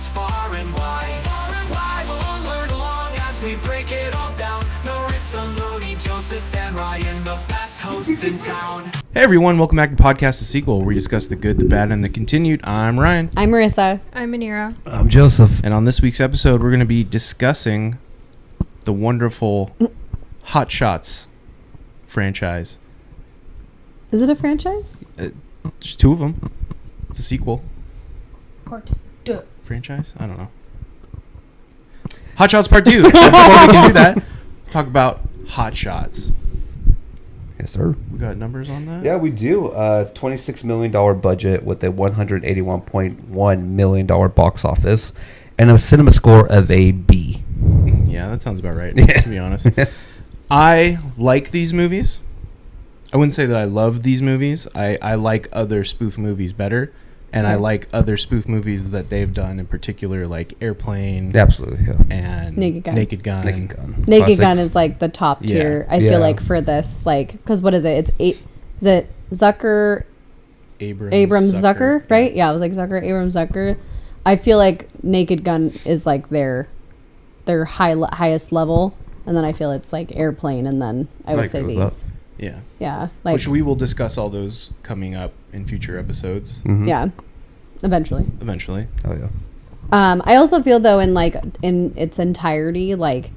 goes far and wide. We'll learn along as we break it all down. Marissa, Looney, Joseph, and Ryan, the best hosts in town. Hey everyone, welcome back to Podcast The Sequel, where we discuss the good, the bad, and the continued. I'm Ryan. I'm Marissa. I'm Manira. I'm Joseph. And on this week's episode, we're going to be discussing the wonderful HotShots franchise. Is it a franchise? There's two of them. It's a sequel. Part 2. Franchise? I don't know. HotShots Part 2. Before we can do that, talk about HotShots. Yes, sir. We got numbers on that? Yeah, we do. $26 million budget with a $181.1 million box office and a cinema score of a B. Yeah, that sounds about right, to be honest. I like these movies. I wouldn't say that I love these movies. I like other spoof movies better. And I like other spoof movies that they've done, in particular, like Airplane. Absolutely, yeah. And Naked Gun. Naked Gun. Naked Gun is like the top tier. I Yeah. feel like for this, like, because what is it? Is it Zucker? Abrams Zucker, right? Yeah, it was like Zucker, Abrams Zucker. I feel like Naked Gun is like their highest level, and then I feel it's like Airplane, and then I would say these. Yeah. Yeah, like, which we will discuss all those coming up in future episodes. Mm-hmm. Yeah, eventually. Oh yeah. I also feel though in its entirety, like,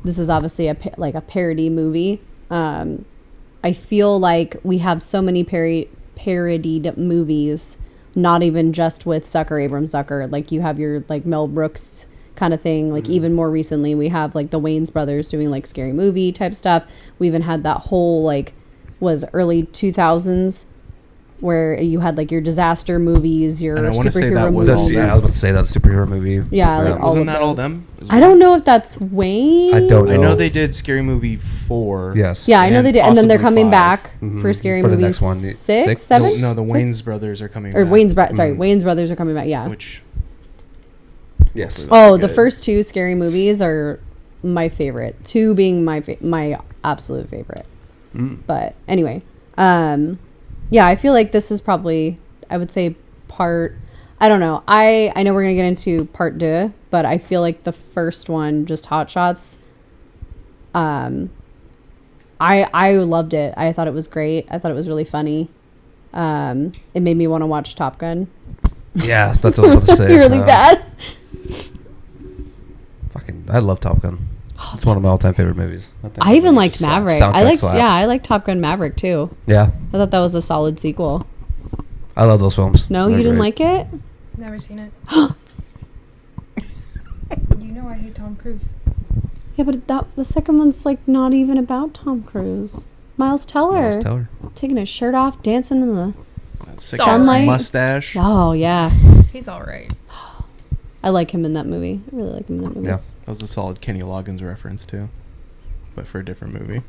this is obviously a parody movie. I feel like we have so many parodied movies, not even just with Zucker, Abrams Zucker. Like, you have your like Mel Brooks kind of thing. Like, even more recently, we have like the Wayans brothers doing like scary movie type stuff. We even had that whole like was early 2000s where you had like your disaster movies, your superhero movies. Yeah, I was about to say that superhero movie. Yeah, like all wasn't of that those. all them? I don't know if that's Wayne. I don't know. I know they did Scary Movie 4. Yes. Yeah, I know they did, and then they're possibly coming 5. back Mhm. for Scary For the Movie next one, 6, six? 7. No, the Six? Wayans brothers are coming Or back. Wayans brothers are coming back. Yeah. Which, Yes. Oh, the good. first two Scary Movies are my favorite. 2 being my absolute favorite. But anyway, yeah, I feel like this is probably, I would say, part. I don't know. I know we're gonna get into part 2, but I feel like the first one, just HotShots. I loved it. I thought it was great. I thought it was really funny. It made me want to watch Top Gun. Yeah, that's what I was about to say. Really bad. I love Top Gun. It's one of my all-time favorite movies. I even liked Maverick. I liked slaps. I liked Top Gun Maverick too. Yeah, I thought that was a solid sequel. I love those films. No, They're you didn't great. like it? Never seen it. You know I hate Tom Cruise. Yeah, but the second one's like not even about Tom Cruise. Miles Teller. Miles Teller. Taking his shirt off, dancing in the sick sunlight. mustache. Oh yeah. He's all right. I like him in that movie. I really like him in that movie. Yeah. That was a solid Kenny Loggins reference too, but for a different movie.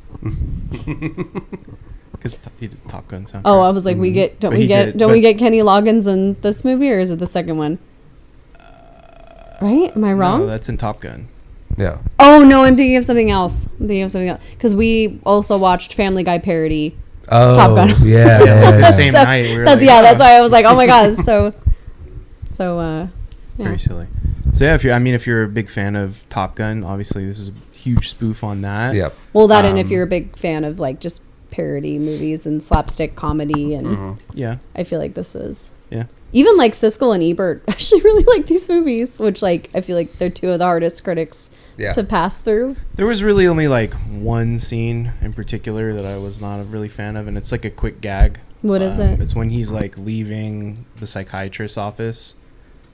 Because he did the Top Gun soundtrack. Oh, I was like, we get But he did, don't we but- get Kenny Loggins in this movie, or is it the second one? Right? Am I wrong? No, that's in Top Gun. Yeah. Oh no, I'm thinking of something else. Because we also watched Family Guy parody. Oh, Top Gun. Yeah. The same So night. We were that's, like, yeah, oh. that's why I was like, oh my god, so yeah. Very silly. So yeah, if you're a big fan of Top Gun, obviously this is a huge spoof on that. Yep. Well, that and if you're a big fan of like just parody movies and slapstick comedy, and Yeah. I feel like this is. Yeah. Even like Siskel and Ebert actually really like these movies, which like I feel like they're 2 of the hardest critics to pass through. There was really only like one scene in particular that I was not a really fan of, and it's like a quick gag. What is it? It's when he's like leaving the psychiatrist's office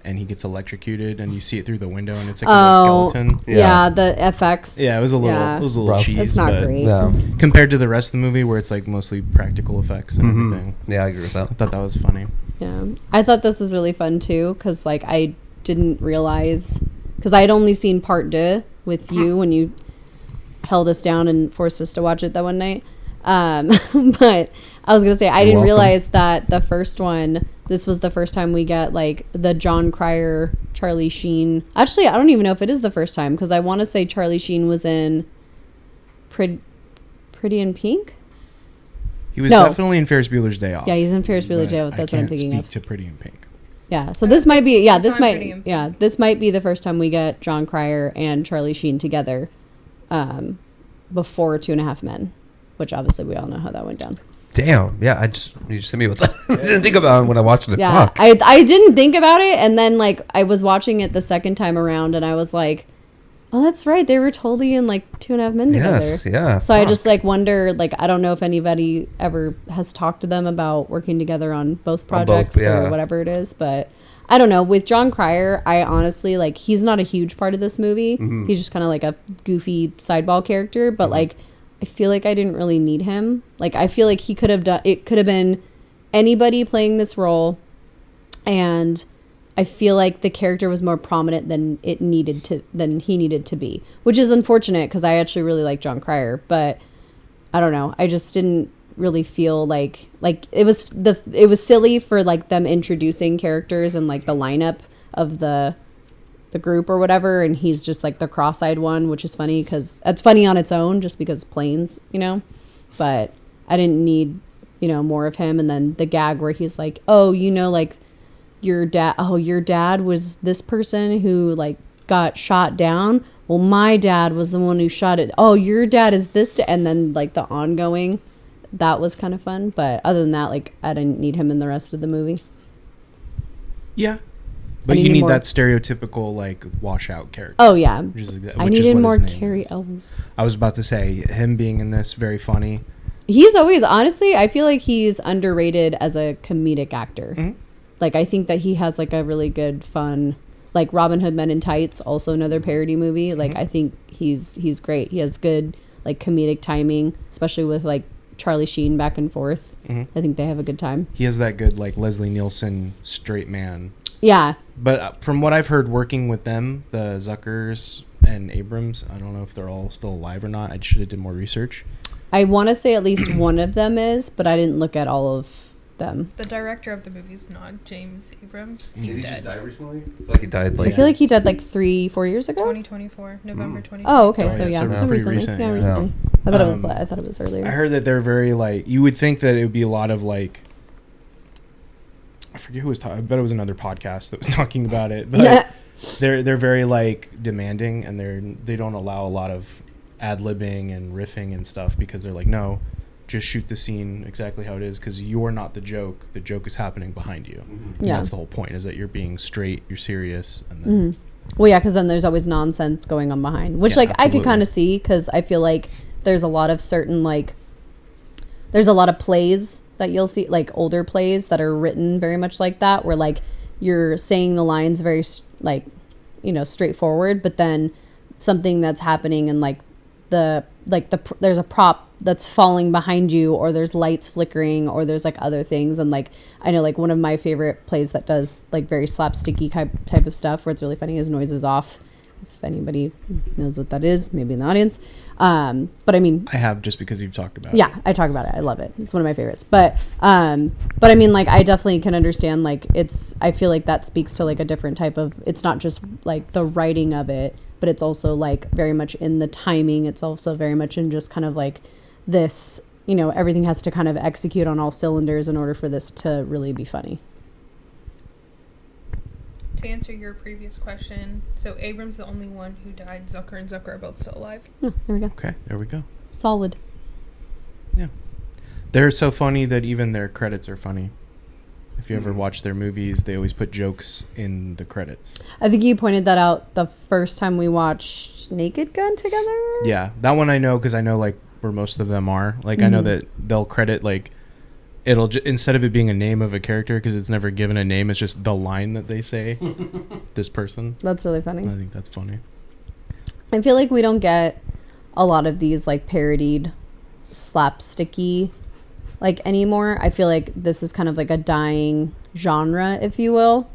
and he gets electrocuted and you see it through the window and it's like a little skeleton. Yeah, the FX. Yeah, it was a little Rough. cheese. It's not but great. Yeah. compared to the rest of the movie where it's like mostly practical effects and everything. Yeah, I agree with that. I thought that was funny. Yeah. I thought this was really fun too, because like I didn't realize, because I had only seen part 2 with you when you held us down and forced us to watch it that one night. But I was gonna say I didn't realize that the first one, this was the first time we get like the John Cryer, CharlieSheen. Actually, I don't even know if it is the first time, because I want to say CharlieSheen was in Pretty in Pink. He was definitely in Ferris Bueller's Day Off. Yeah, he's in Ferris Bueller's Day Off. But That's I what I'm can't thinking speak of. to Pretty in Pink. Yeah, so this might be This sounds pretty important. this might be the first time we get John Cryer and Charlie Sheen together, before Two and a Half Men, which obviously we all know how that went down. Damn. Yeah, you just hit me with that. I didn't think about it when I watched it. Yeah, Fuck. I didn't think about it, and then like I was watching it the second time around, and I was like, oh, that's right, they were totally in like Two and a Half Men together. Yes, yeah. So I fuck. just like wonder, like I don't know if anybody ever has talked to them about working together on both On both, projects yeah. or whatever it is, but I don't know. With John Cryer, I honestly like he's not a huge part of this movie. Mm-hmm. He's just kind of like a goofy sideball character, but like I feel like I didn't really need him. Like I feel like he could have done it could have been anybody playing this role, and I feel like the character was more prominent than he needed to be, which is unfortunate because I actually really like John Cryer, but I don't know. I just didn't really feel like it was silly for like them introducing characters and like the lineup of the group or whatever, and he's just like the cross-eyed one, which is funny because it's funny on its own just because planes, but I didn't need more of him. And then the gag where he's like, oh, like your dad was this person who like got shot down, well my dad was the one who shot it, oh your dad is this and then like the ongoing, that was kind of fun. But other than that, like I didn't need him in the rest of the movie. Yeah. But I you needed need more- that stereotypical like washout character. Oh yeah, I which is needed what more his name Carrie is. Elves. I was about to say him being in this very funny. He's always, honestly, I feel like he's underrated as a comedic actor. Mhm. Like I think that he has like a really good fun, like Robin Hood Men in Tights, also another parody movie. Like I think he's great. He has good like comedic timing, especially with like Charlie Sheen back and forth. Mhm. I think they have a good time. He has that good like Leslie Nielsen straight man. Yeah. But from what I've heard working with them, the Zuckers and Abrams, I don't know if they're all still alive or not. I should have did more research. I want to say at least one of them is, but I didn't look at all of them. The director of the movie is not James Abrams. Did He's he dead. just die recently? Like he died like I feel like he died like 3-4 years ago. 2024, November 2024. Oh, okay. Oh, So yeah, yeah, so so pretty recently. recent, Yeah, yeah. recently. I thought it was earlier. I heard that they're very like, you would think that it would be a lot of like, I forget who was talking. I bet it was another podcast that was talking about it. But they're very like demanding, and they don't allow a lot of ad-libbing and riffing and stuff because they're like, no, just shoot the scene exactly how it is because you're not the joke. The joke is happening behind you. And Yeah. that's the whole point, is that you're being straight, you're serious, and then Well, yeah, because then there's always nonsense going on behind, which Yeah, like I could absolutely. kind of see because I feel like there's a lot of certain like there's a lot of plays that you'll see, like older plays that are written very much like that, where like you're saying the lines very like straightforward, but then something that's happening and like there's a prop that's falling behind you, or there's lights flickering, or there's like other things. And like I know like one of my favorite plays that does like very slapsticky type of stuff where it's really funny is Noises Off. If anybody knows what that is, maybe in the audience. But I mean, I have, just because you've talked about it. yeah, I talk about it. I love it. It's one of my favorites. But I mean, like, I definitely can understand, like, I feel like that speaks to, like, a different type of, it's not just, like, the writing of it, but it's also, like, very much in the timing. It's also very much in just kind of, like, this, everything has to kind of execute on all cylinders in order for this to really be funny. To answer your previous question, so Abrams the only one who died. Zucker and Zucker are both still alive. Oh, there we go. Okay, there we go. Solid. They're so funny that even their credits are funny. If you ever watch their movies, they always put jokes in the credits. I think you pointed that out the first time we watched Naked Gun together. Yeah, that one I know because I know like where most of them are. Like I know that they'll credit like it'll instead of it being a name of a character, because it's never given a name, it's just the line that they say. This person. That's really funny. I think that's funny. I feel like we don't get a lot of these like parodied slapsticky like anymore. I feel like this is kind of like a dying genre, if you will.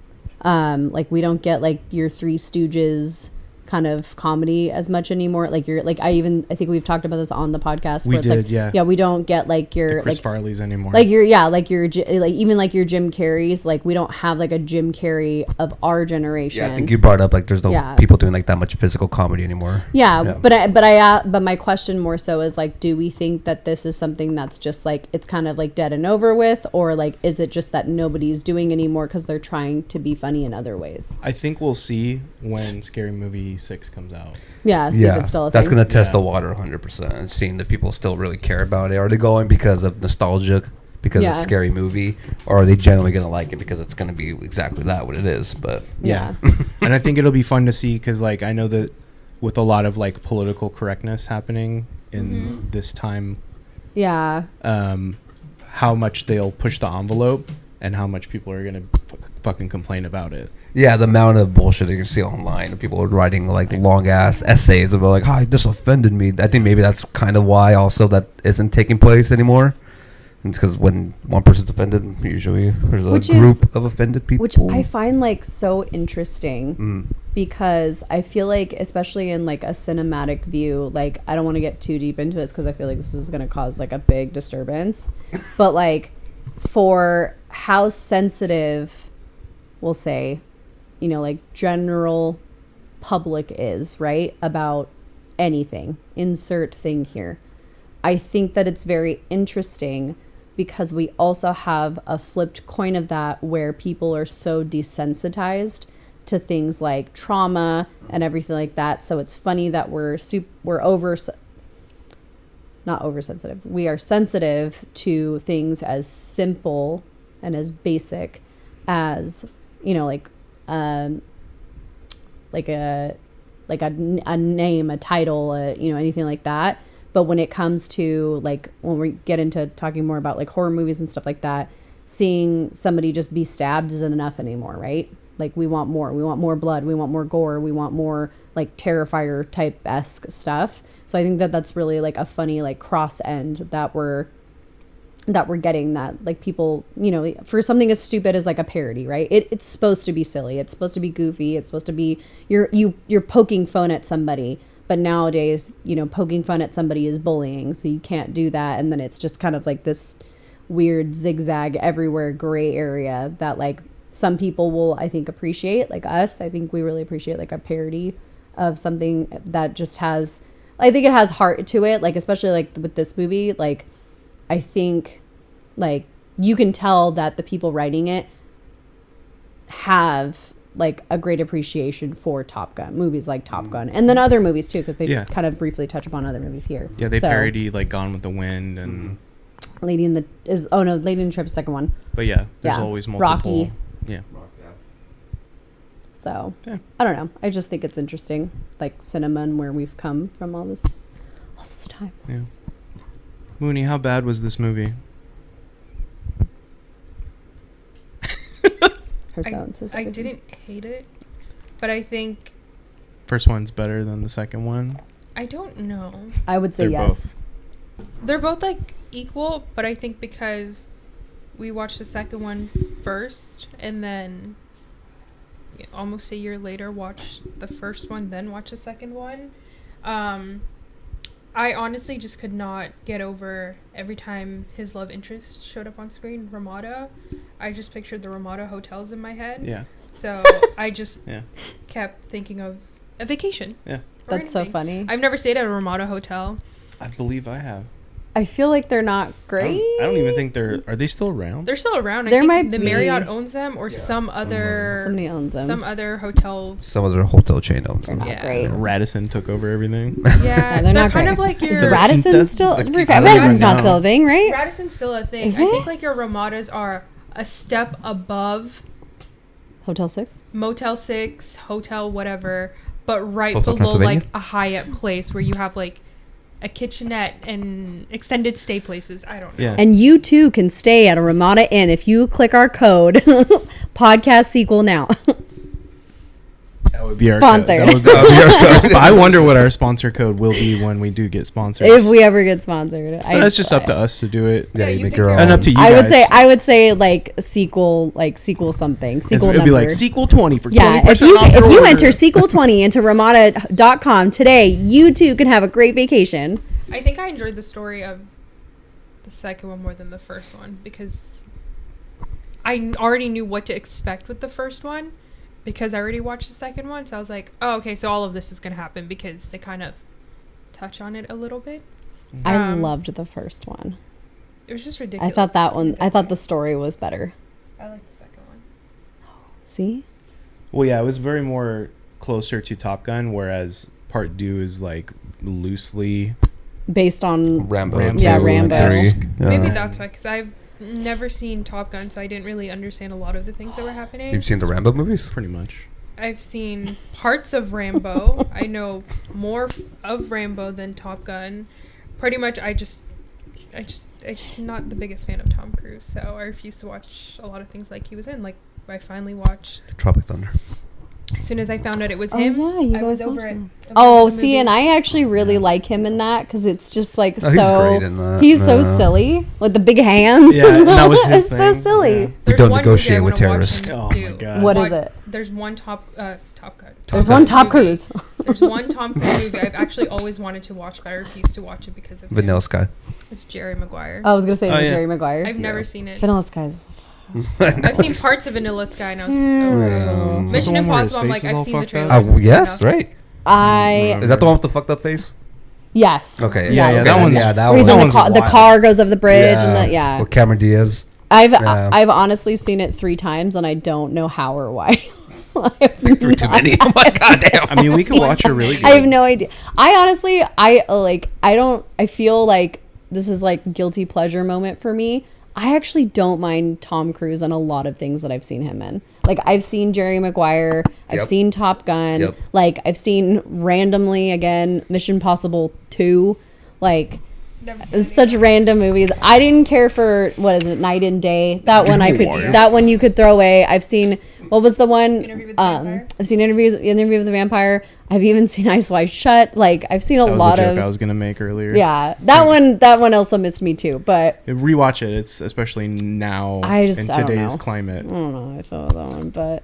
Like we don't get like your Three Stooges kind of comedy as much anymore. Like I think we've talked about this on the podcast. We where it's did, like, yeah. We don't get like your The Chris like Farley's anymore. like your even like your Jim Carreys. Like we don't have like a Jim Carrey of our generation. Yeah, I think you brought up like there's no people doing like that much physical comedy anymore. Yeah. But my question more so is like, do we think that this is something that's just like it's kind of like dead and over with, or like is it just that nobody's doing anymore because they're trying to be funny in other ways? I think we'll see when Scary Movie 6 comes out. Yeah, see if it's still a that's thing. going to test the water 100%. Seeing if people still really care about it. Are they going because of nostalgia, because it's a scary movie, or are they generally going to like it because it's going to be exactly that, what it is? But yeah. And I think it'll be fun to see because like I know that with a lot of like political correctness happening in this time, how much they'll push the envelope and how much people are going to fucking complain about it. yeah, the amount of bullshit that you see online, people are writing like long ass essays about like, "Hi, this offended me." I think maybe that's kind of why also that isn't taking place anymore. It's because when one person's offended, usually there's a group of offended people. Which I find like so interesting because I feel like, especially in like a cinematic view, like I don't want to get too deep into this because I feel like this is going to cause like a big disturbance. But like for how sensitive, we'll say, you know, like general public is, right, about anything, insert thing here. I think that it's very interesting because we also have a flipped coin of that where people are so desensitized to things like trauma and everything like that. So it's funny that we're not oversensitive. We are sensitive to things as simple and as basic as, you know, like a name, a title, you know, anything like that. But when it comes to like when we get into talking more about like horror movies and stuff like that, seeing somebody just be stabbed isn't enough anymore, right? Like we want more. We want more blood. We want more gore. We want more like Terrifier type-esque stuff. So I think that that's really like a funny like cross end that we're getting, that like people, you know, for something as stupid as like a parody, right? It's supposed to be silly. It's supposed to be goofy. It's supposed to be you're poking fun at somebody. But nowadays, you know, poking fun at somebody is bullying, so you can't do that. And then it's just kind of like this weird zigzag everywhere gray area that like some people will, I think, appreciate. Like us, I think we really appreciate like a parody of something that just has, I think it has heart to it. Like especially like with this movie, like I think like you can tell that the people writing it have like a great appreciation for Top Gun, movies like Top Gun, and then other movies too, because they kind of briefly touch upon other movies here. Yeah, they parody like Gone with the Wind and Lady in the Trip, second one. But yeah, there's always multiple. Rocky. Yeah. So I don't know. I just think it's interesting, like cinema and where we've come from all this time. Yeah. Mooney, how bad was this movie? I didn't hate it, but I think first one's better than the second one. I don't know. I would say yes. They're both like equal, but I think because we watched the second one first and then almost a year later watched the first one, then watched the second one. I honestly just could not get over every time his love interest showed up on screen, Ramada. I just pictured the Ramada hotels in my head. Yeah. So I just kept thinking of a vacation. Yeah. That's so funny. I've never stayed at a Ramada hotel. I believe I have. I feel like they're not great. I don't even think are they still around? They're still around. There I think might the be. Marriott owns them, or somebody owns them. Some other hotel. Some other hotel chain owns them. Not Yeah. great. Radisson took over everything. Yeah, they're they're not kind great. of like your. So Radisson's still. I don't Radisson's even not know. still a thing, right? Radisson's still a thing. Is I it? think like your Ramadas are a step above Hotel 6? Motel 6, hotel whatever, but right Hotel below Transylvania? like a Hyatt place where you have like a kitchenette and extended stay places. I don't know. Yeah. And you too can stay at a Ramada Inn if you click our code podcast sequel now. That would be our Sponsored. Code. That would be our code. I wonder what our sponsor code will be when we do get sponsors. If we ever get sponsored, That's just up to us to do it. Yeah, Yeah, you you make pick your your own. And up to you I guys. would say like sequel something. It'd Sequel be number. like sequel 20 for 20% Yeah, if you off your order. enter sequel 20 into Ramada.com today, you too can have a great vacation. I think I enjoyed the story of the second one more than the first one because I already knew what to expect with the first one because I already watched the second one. So I was like, oh, okay, so all of this is going to happen because they kind of touch on it a little bit. I Um, loved the first one. It was just ridiculous. I thought that one. I thought the story was better. I like the second one. See, Well, yeah, it was very more closer to Top Gun, whereas Part 2 is like loosely. based on Rambo. Rambo. Yeah, 2, Rambo. 3. Maybe Yeah. that's why, because I've never seen Top Gun, so I didn't really understand a lot of the things that were happening. You've seen the Rambo movies? Pretty much. I've seen parts of Rambo. I know more of Rambo than Top Gun. Pretty much, I just not the biggest fan of Tom Cruise, so I refuse to watch a lot of things like he was in. Like I finally watched Tropic Thunder. as soon as I found out it was Oh, him. yeah, you I was guys over watched it. that. over Oh, the see, movie. and I actually really like him in that because it's just like Oh, he's so. great in that. He's so Yeah. silly with the big hands. Yeah, and that was his It's so thing. silly. Yeah. There's don't one negotiate movie I with wanna watch terrorists. him Oh my do. God. What is it? There's one Top Gun. There's Gun one Tom movie. Cruise. There's one Tom Cruise movie I've actually always wanted to watch, but I refuse to watch it because of him. Vanilla Sky. It's Jerry Maguire. I was gonna say Oh, it's yeah. Jerry Maguire. I've never Yeah. seen it. Vanilla Skies. I've seen parts of Vanilla Sky now. It's Yeah. Is that Mission the one where his Impossible. I'm like, face is I've all seen the fucked up? trailer. Yes, right. I Is that the one with the fucked up face? yes. Okay. Yeah, okay, that one's- yeah, that Where he's one. in that the one's car. The wild. car goes over the bridge, and the yeah. With Cameron Diaz. Yeah. I've honestly seen it 3 times, and I don't know how or why. I have Three too no many. Oh my god damn. I mean, we could watch a really good. I have no idea. I honestly, I feel like this is like guilty pleasure moment for me. I actually don't mind Tom Cruise in a lot of things that I've seen him in. Like I've seen Jerry Maguire, I've Yep. seen Top Gun, Yep. like I've seen randomly again Mission Impossible 2, like Never seen it's such random movies. I didn't care for what is it, Night and Day. That one I could. Wire. That one you could throw away. I've seen. What was the one? Interview with the Vampire? I've seen Interview with the Vampire. I've even seen Eyes Wide Shut. Like I've seen a That was lot the joke of. I was gonna make earlier. Yeah, that one. That one also missed me too. But Rewatch it. It's especially now I in don't today's know. climate. I don't know. I felt that one, but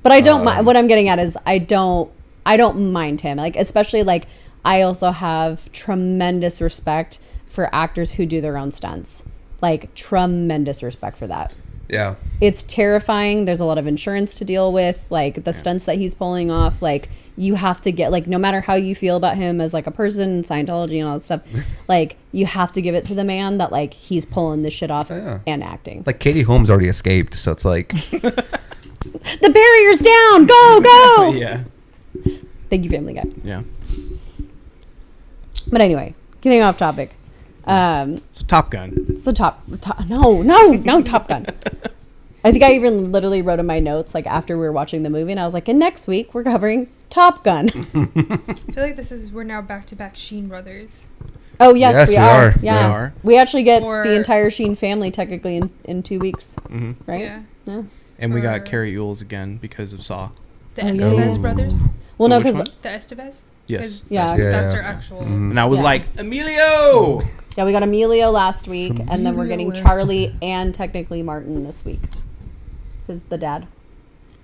I don't mind. What I'm getting at is I don't mind him. Like especially like I also have tremendous respect for actors who do their own stunts. Like tremendous respect for that. Yeah. It's terrifying. There's a lot of insurance to deal with. Like the stunts that he's pulling off, like you have to get like no matter how you feel about him as like a person, Scientology and all that stuff, like you have to give it to the man that like he's pulling this shit off Yeah. and acting. Like Katie Holmes already escaped, so it's like The barrier's down. Go, go. Yeah. Thank you, Family Guy. Yeah. But anyway, getting off topic. So Top Gun. So Top Gun. I think I even literally wrote in my notes like after we were watching the movie, and I was like, and next week we're covering Top Gun. I feel like we're now back to back Sheen brothers. Oh yes, Yes, we we are. are. Yeah, We are. we actually get Or- the entire Sheen family technically in 2 weeks, Hmm. right? Yeah. Yeah. And we got Or- Carrie Ewells again because of Saw. The Oh, yeah. Estevez Oh. brothers. Well, no, Which because one? The Estevez. Yes. Yeah. That's, Yeah. that's their actual. Mhm. And I was Yeah. like, Emilio. yeah, we got Emilio last week, and then we're Emilio getting last Charlie and technically Martin this week. His the dad,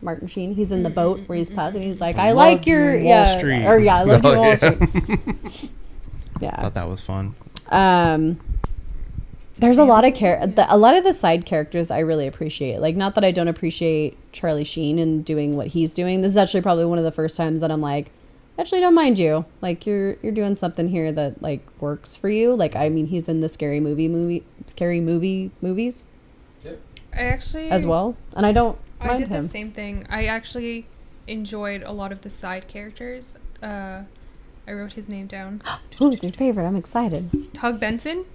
Martin Sheen. He's in the boat where he's passing. He's like, I like Loved you your in Wall yeah, Street. or yeah, I love you in Oh, Wall yeah. Street. I Yeah. thought that was fun. There's a lot of a lot of the side characters I really appreciate. Like, not that I don't appreciate Charlie Sheen and doing what he's doing. This is actually probably one of the first times that I'm like, actually don't mind you. Like, you're doing something here that like works for you. Like, I mean, he's in the scary movie movies I actually as well, and I don't I mind did him. the same thing. I actually enjoyed a lot of the side characters. I wrote his name down. Who's your favorite? I'm excited. Tug Benson.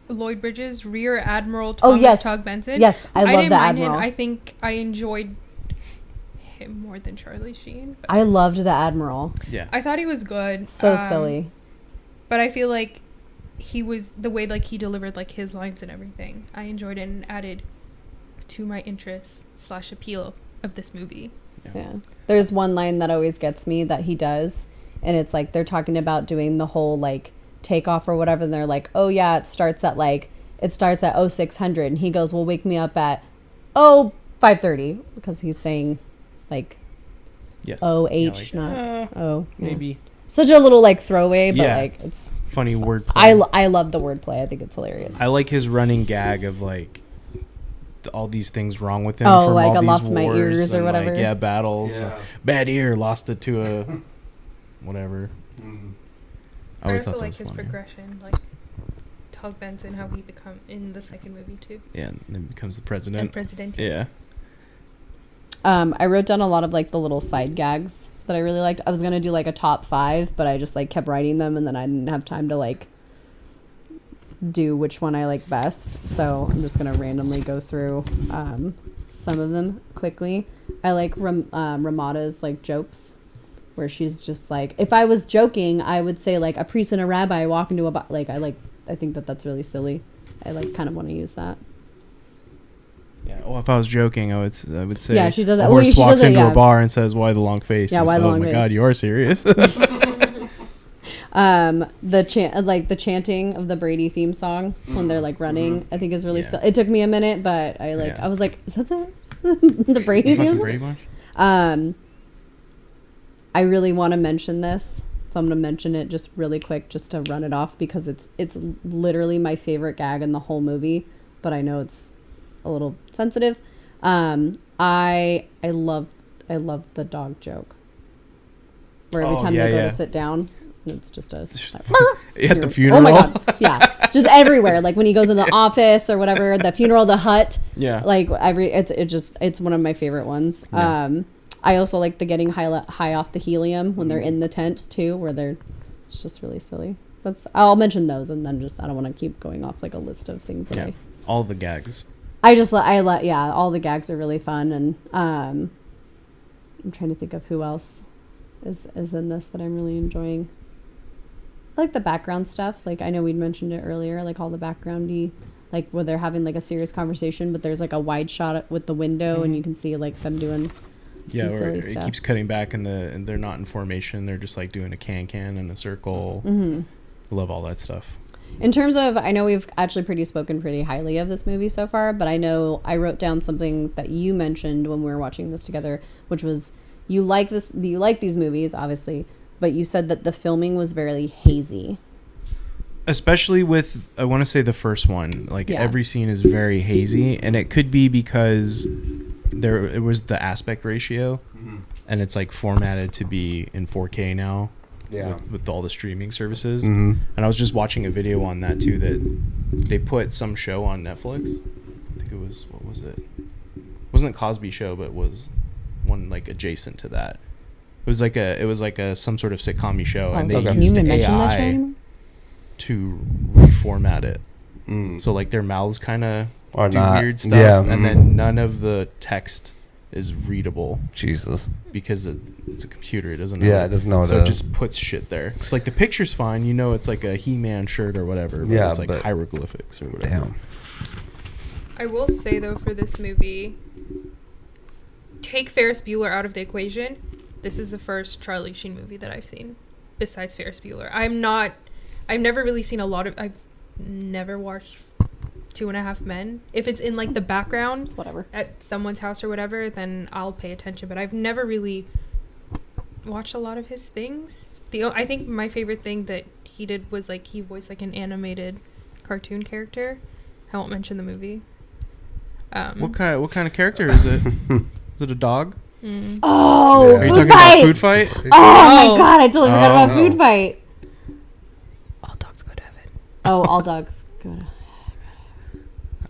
Lloyd Bridges, Rear Admiral Oh, Thomas yes. Tug Benson. Yes, I love didn't the mind Admiral. him. I think I enjoyed him more than Charlie Sheen. But I loved the Admiral. Yeah. I thought he was good. So silly. But I feel like he was the way like he delivered like his lines and everything. I enjoyed it and added to my interest / appeal of this movie. Yeah. There's one line that always gets me that he does, and it's like they're talking about doing the whole like takeoff or whatever, and they're like, oh yeah, it starts at 0600, and he goes, well, wake me up at 5:30, because he's saying like Yes. OH, Yeah, like, not O. Yeah. maybe. Such a little like throwaway, but Yeah. like it's Funny wordplay. I love the wordplay. I think it's hilarious. I like his running gag of like all these things wrong with him. Oh, from like all I these lost my wars ears or and, whatever. Like, yeah, battles. Bad ear, lost it to a whatever. I always also thought that like was his funny. progression, like Tug Benson, how he become in the second movie too. Yeah, and then becomes the And president. Presidente. Yeah. I wrote down a lot of like the little side gags that I really liked. I was gonna do like a top 5, but I just like kept writing them, and then I didn't have time to like do which one I like best. So I'm just gonna randomly go through some of them quickly. I like Ramada's like jokes, where she's just like, if I was joking, I would say like a priest and a rabbi walk into a like I think that that's really silly. I like kind of want to use that. Yeah. Well, if I was joking, I would say. Yeah, she does A it. horse Well, she walks does it, into yeah. a bar and says, "Why the long face?" Yeah, And why the so, long oh my face? God, you are serious. The chanting of the Brady theme song when they're like running, I think is really Yeah. it took me a minute, but I Yeah. I was like, is that the Brady theme Fucking song? Brady Bunch? I really want to mention this, so I'm going to mention it just really quick, just to run it off, because it's literally my favorite gag in the whole movie, but I know it's a little sensitive. I love the dog joke, where every Oh, time yeah, they go yeah. to sit down, it's just a At the funeral. Oh my god, yeah, just everywhere. Like when he goes in the office or whatever, the funeral, the hut. Yeah. Like it's one of my favorite ones. Yeah. I also like the getting high off the helium when they're in the tent too, where it's just really silly. I'll mention those, and then I don't want to keep going off like a list of things that Yeah. All the gags. yeah, all the gags are really fun, and I'm trying to think of who else is in this that I'm really enjoying. I like the background stuff. Like I know we'd mentioned it earlier, like all the backgroundy, like where they're having like a serious conversation, but there's like a wide shot with the window, and you can see like them doing Yeah, some where silly it stuff. keeps cutting back, and they're not in formation. They're just like doing a can in a circle. Mm-hmm. Love all that stuff. In terms of, I know we've actually spoken pretty highly of this movie so far, but I know I wrote down something that you mentioned when we were watching this together, which was you like these movies, obviously, but you said that the filming was very hazy. Especially with, I want to say the first one. Like Yeah. every scene is very hazy, and it could be because it was the aspect ratio, and it's like formatted to be in 4K now. Yeah. With all the streaming services. Mm-hmm. And I was just watching a video on that too, that they put some show on Netflix. I think it was, what was it? It wasn't Cosby Show, but it was one like adjacent to that. It was like a some sort of sitcom show, and they Can you used even mention that show AI anymore? to reformat it. Mm. So like their mouths kind of Or do not. weird stuff, Yeah, and then none of the text is readable Jesus. because it's a computer. It doesn't know. Yeah, it doesn't know. So it just puts shit there. It's like the picture's fine. You know, it's like a He-Man shirt or whatever. But Yeah, it's like but- hieroglyphics or whatever. Damn. I will say though, for this movie, take Ferris Bueller out of the equation. This is the first Charlie Sheen movie that I've seen, besides Ferris Bueller. I've never really seen I've never watched 2.5 Men. If it's in like the background Whatever. at someone's house or whatever, then I'll pay attention. But I've never really watched a lot of his things. I think my favorite thing that he did was like he voiced like an animated cartoon character. I won't mention the movie. What kind of character is it? Is it a dog? Oh, Yeah. Are you food talking fight! about Food Fight? Oh my Oh. god, I totally forgot about Oh. Food Fight. All dogs go to heaven. Oh, all dogs. Good.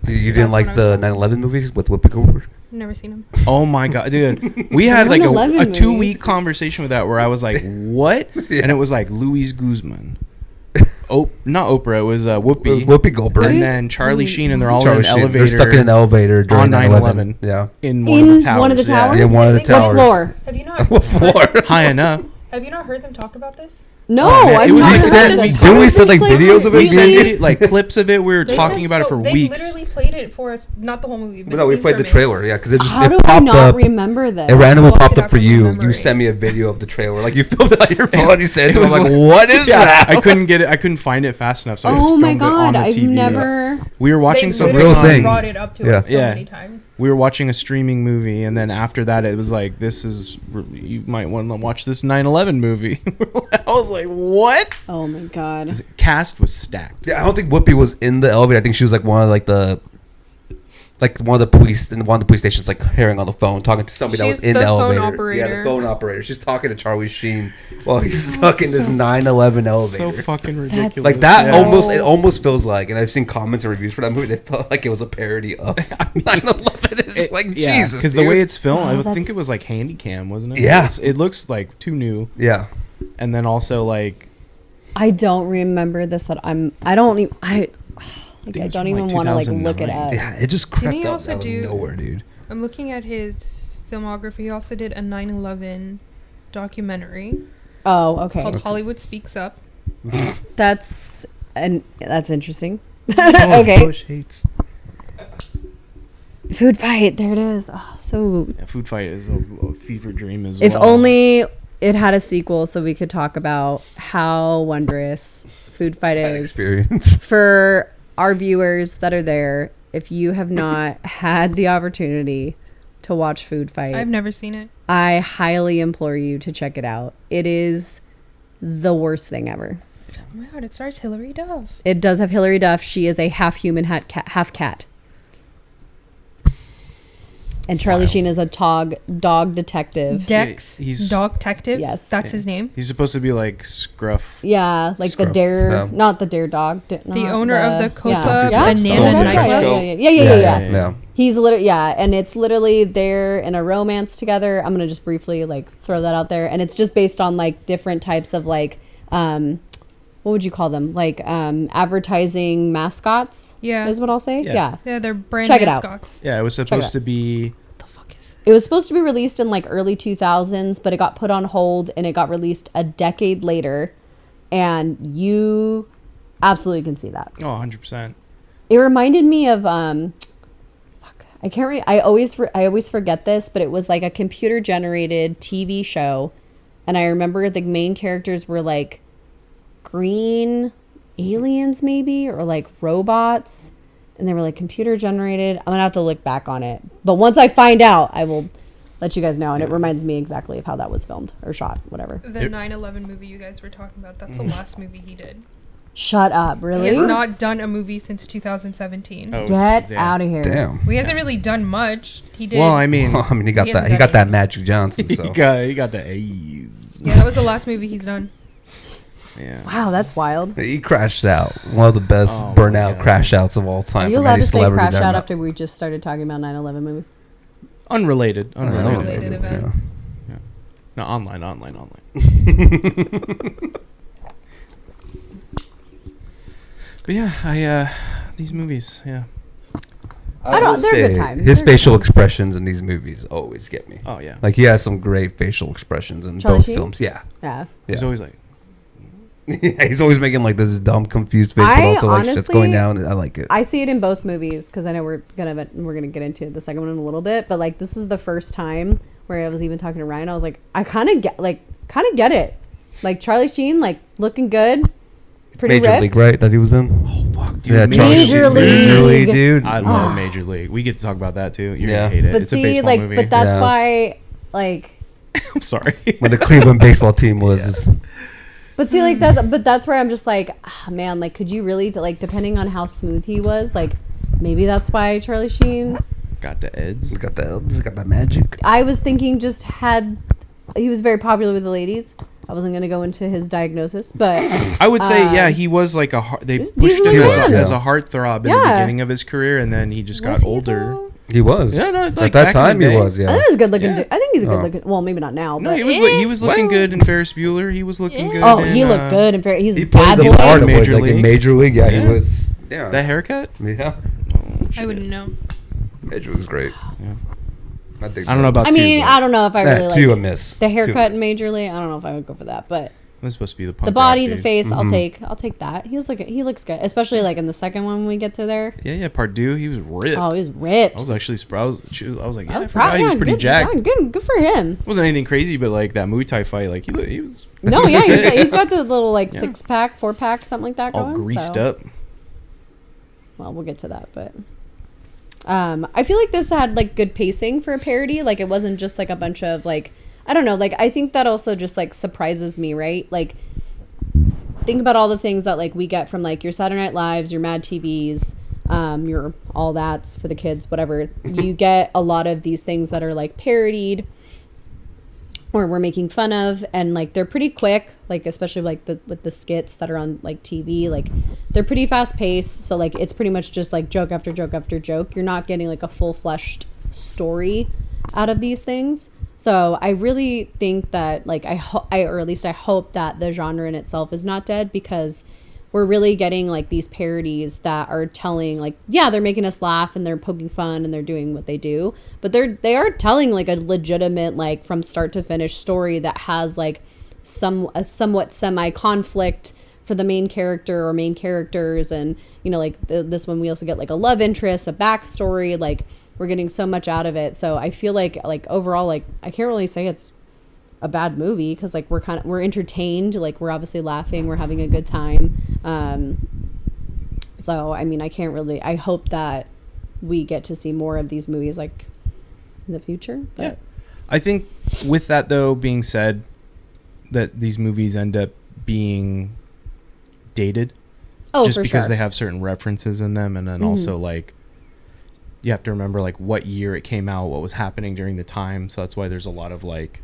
You So didn't that's like when I the was- 9/11 movies with Whoopi Goldberg? Never seen him. Oh my god, dude! We had like 9/11 a 2-week movies. conversation with that where I was like, "What?" Yeah. And it was like Louise Guzman. Not Oprah. It was Whoopi. Whoopi Goldberg. And then Charlie Sheen, and they're all Charlie in an Sheen. elevator. They're stuck in an elevator during on 9/11. 9/11. Yeah. in one of the towers. one of the towers? Yeah, one of the What towers. What floor? Have you not What floor? High enough. Have you not heard them talk about this? No, Oh, man, I've it was never like heard sent- of this. didn't we How send, did like, this, videos of it? We we- sent like clips of it. We were talking about it for they weeks. literally played it for us. Not the whole movie. But no, we scenes played the from it. trailer. Yeah, because it just How it do I popped not up. remember this? It randomly Blocked popped it up out for from your you. memory. You sent me a video of the trailer. Like you filmed it on your phone. And you sent it to me. was I'm like, like- what is that? I couldn't get it. I couldn't find it fast enough. So I just Oh filmed my it on god, the I've TV. never. We were watching They something. Real literally thing. brought it up to Yeah. us so Yeah. many times. We were watching a streaming movie, and then after that, it was like, "This is you might want to watch this 9/11 movie." I was like, "What?" Oh my god. Cast was stacked. Yeah, I don't think Whoopi was in the elevator. I think she was like one of one of the police in one of the police stations, like hearing on the phone, talking to somebody that was She's in the the phone elevator. Yeah, operator. the phone operator. She's talking to CharlieSheen while he's stuck in this 9/11 So elevator. fucking ridiculous. Like that Yeah. almost it almost feels like, and I've seen comments and reviews for that movie. They felt like it was a parody of 9/11. It's like Jesus, because the dude. way it's filmed, I Oh, would think it was like that's- Handycam, wasn't it? Yeah. It looks like too new, yeah. and then also like I don't remember this. I don't even. I think it's don't from, even like, want to like look it 2009. up. Yeah, it just Didn't crept he up also out of do- nowhere, dude. I'm looking at his filmography. He also did a 9/11 documentary Oh, okay. called Hollywood Speaks Up. That's interesting. Oh, Okay. Bush hates. Food fight. There it is. Oh, so yeah, Food Fight is a fever dream as if well. only it had a sequel, so we could talk about how wondrous Food Fight That is experience. for our viewers that are there. If you have not had the opportunity to watch Food Fight, I've never seen it. I highly implore you to check it out. It is the worst thing ever. Oh my god, it stars Hilary Duff. It does have Hilary Duff. She is a half human, half cat. And Charlie Sheen is a dog detective. Dex, he's- dog detective. Yes. That's his name. He's supposed to be like Scruff. Yeah, like the Scruff, dare, yeah. not the dare dog. The owner of the Copa yeah. Banana Yeah, Nightclub. yeah. Yeah. He's literally, yeah, and it's literally they're in a romance together. I'm gonna just briefly like throw that out there, and it's just based on like different types of like, what would you call them? Like advertising mascots. Yeah. is what I'll say. Yeah. Yeah. Yeah, they're brand Check it out. mascots. Yeah, it was supposed out. to be. What the fuck is It was supposed to be released in like early 2000s, but it got put on hold and it got released a decade later, and you absolutely can see that. Oh, 100%. It reminded me of I can't I always forget this, but it was like a computer generated TV show, and I remember the main characters were like green aliens maybe, or like robots, and they were like computer generated. I'm gonna have to look back on it, but once I find out, I will let you guys know. And it reminds me exactly of how that was filmed or shot, whatever. The Yep. 9/11 movie you guys were talking about. That's the last movie he did. Shut up, He really? has not done a movie since 2017. Oh, Get damn. out of here. Damn. Well, he hasn't really done much. He did. Well, I mean, I mean, he got He that. hasn't He done got that anything. Magic Johnson. he So. got the A's. yeah, that was the last movie he's done. Yeah. Wow, that's wild. He crashed out. One of the best Oh, my burnout God. crash outs of all time. Are you from allowed any to say celebrity crash that I out know. after we just started talking about 9/11 movies? Unrelated. Unrelated event. No, online. But yeah, these movies, yeah. I don't- will they're a good say time. His They're a good facial time. expressions in these movies always get me. Oh yeah. Like he has some great facial expressions in Charlie both Sheen? films. Yeah. Yeah. He's Yeah. always like, Yeah, he's always making like this dumb, confused face, but I also like shit's honestly- going down. I like it. I see it in both movies because I know we're gonna get into the second one in a little bit, but like this was the first time where I was even talking to Ryan. I was like, I kind of get it. Like Charlie Sheen, like looking good, pretty Major ripped. League, right? That he was in. oh fuck, dude. Yeah, Charlie Major Sheen. League. Major League, dude. I love Major League. We get to talk about that too. You're Yeah. gonna hate it. But It's a see, baseball like, movie. but that's Yeah. why, like, I'm sorry. When the Cleveland baseball team was. but see, like that's where I'm just like, man, like, could you really, like, depending on how smooth he was, like, maybe that's why Charlie Sheen. Got the Eds. Got that magic. I was thinking he was very popular with the ladies. I wasn't going to go into his diagnosis, but I would say, yeah, he was like they he's pushed decently him man. as a heartthrob in the Yeah. beginning of his career, and then he just Was got he, older. though? He was. Yeah, no, At like, that back in time, the he day. was. I Yeah. think he was good looking. Yeah. I think he's a good Oh. looking. Well, maybe not now. No, but he was looking Well- good in Ferris Bueller. He was looking good. Oh, in, he looked good and very. He was He a played bad the boy. part of Major it, like in League. Major League. Yeah, Yeah. he was. Yeah. That haircut. Yeah. I wouldn't know. Major League was great. Yeah. I I don't know about. I mean, I don't know if I really two a like miss. the Two a haircut miss. majorly. I don't know if I would go for that, but That's supposed to be the punk The body, rock the dude. face, I'll take that. He looks good, especially like in the second one when we get to there. Yeah, part 2, he was ripped. Oh, he was ripped. I was actually surprised. I was like, yeah, I I'm forgot proud- he was yeah, pretty good, jacked. yeah, good for him. It wasn't anything crazy, but like that Muay Thai fight, like he was No, yeah, he's got the little like Yeah. 6-pack, 4-pack, something like that all going. greased so. up. Well, we'll get to that, but I feel like this had like good pacing for a parody. Like it wasn't just like a bunch of like, I don't know, like I think that also just like surprises me, right? Like think about all the things that like we get from like your Saturday Night Lives, your Mad TVs, your all that's for the kids, whatever. You get a lot of these things that are like parodied or we're making fun of, and like they're pretty quick, like especially like with the skits that are on like TV, like they're pretty fast paced, so like it's pretty much just like joke after joke after joke. You're not getting like a full fleshed story out of these things. So I really think that like or at least I hope that the genre in itself is not dead, because we're really getting like these parodies that are telling like, yeah, they're making us laugh and they're poking fun and they're doing what they do, but they are telling like a legitimate like from start to finish story that has like a somewhat semi conflict for the main character or main characters. And you know, like this one we also get like a love interest, a backstory, like we're getting so much out of it. So I feel like overall, like I can't really say it's a bad movie, because like we're entertained, like we're obviously laughing, we're having a good time. So I mean, I hope that we get to see more of these movies like in the future. But Yeah, I think with that though being said, that these movies end up being dated, just for because sure. they have certain references in them, and then also like you have to remember like what year it came out, what was happening during the time. So that's why there's a lot of like,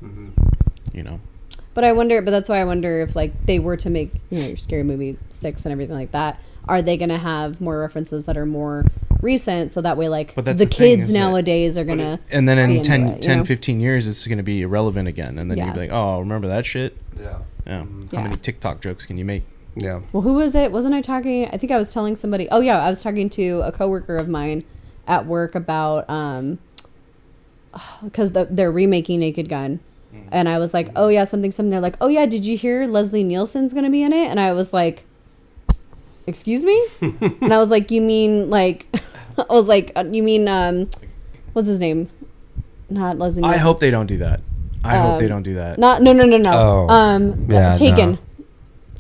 you know. But that's why I wonder if like they were to make, you know, your Scary Movie 6 and everything like that, are they going to have more references that are more recent, so that way like But that's the the thing, kids is that- nowadays are going to, And then be in into 10, it, you 10 know? 15 years, it's going to be irrelevant again. And then Yeah. you'd be like, oh, remember that shit? Yeah. Yeah. Yeah. How many TikTok jokes can you make? Yeah. well, who was it? Wasn't I talking? I think I was telling somebody. Oh yeah, I was talking to a coworker of mine at work about because they're remaking Naked Gun, and I was like, oh yeah, something. They're like, oh yeah, did you hear Leslie Nielsen's gonna be in it? And I was like, excuse me? And I was like, you mean like, I was like, you mean what's his name? Not Leslie Nielsen. I hope they don't do that. I hope they don't do that. Not no. Oh. Yeah, Taken. no.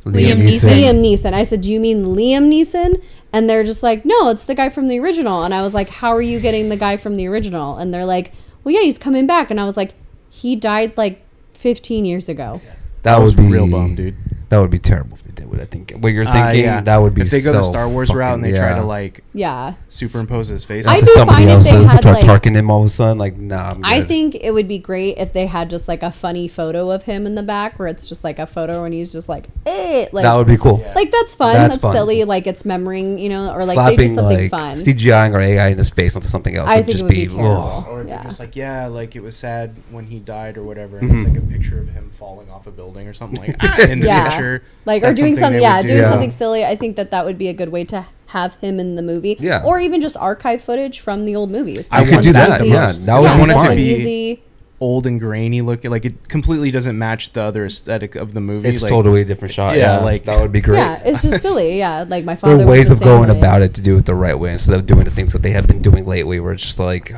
Liam Neeson. Liam Neeson. I said, do you mean Liam Neeson? And they're just like, no, it's the guy from the original. And I was like, how are you getting the guy from the original? And they're like, well, yeah, he's coming back. And I was like, he died like 15 years ago. That was would be real bum, dude. That would be terrible if they did what I think. What you're thinking, Yeah. that would be. If they go the so Star Wars route and they fucking- try to yeah. like Yeah. superimpose his face. I To do somebody find if they else's, had, start like- tarking him all of a sudden. Like, nah, I'm I good. think it would be great if they had just like a funny photo of him in the back, where it's just like a photo and he's just like, eh. Like, that would be cool. Yeah. like that's fun. That's That's, fun. silly. Like it's memorying, you know, or like they do Slapping something like fun. CGIing or AI in his face onto something else. I would think just it would be ugh. terrible. Or if Yeah. they're just like, yeah, like it was sad when he died or whatever, and it's like a picture of him falling off a building or something like in the Yeah. picture. Like, or That's doing something something, they yeah, would do. doing Yeah. something silly. I think that would be a good way to have him in the movie. Yeah. Or even just archive footage from the old movies. I could want do that that. the Yeah, most. that Because would I be want it fun. to be easy. old and grainy looking. Like it completely doesn't match the other aesthetic of the movie. It's like, totally a different shot. Yeah, Yeah, like- that would be great. Yeah, it's just silly. Yeah, like my father. There are was ways the of same going way. about it to do it the right way instead of doing the things that they have been doing lately, where it's just like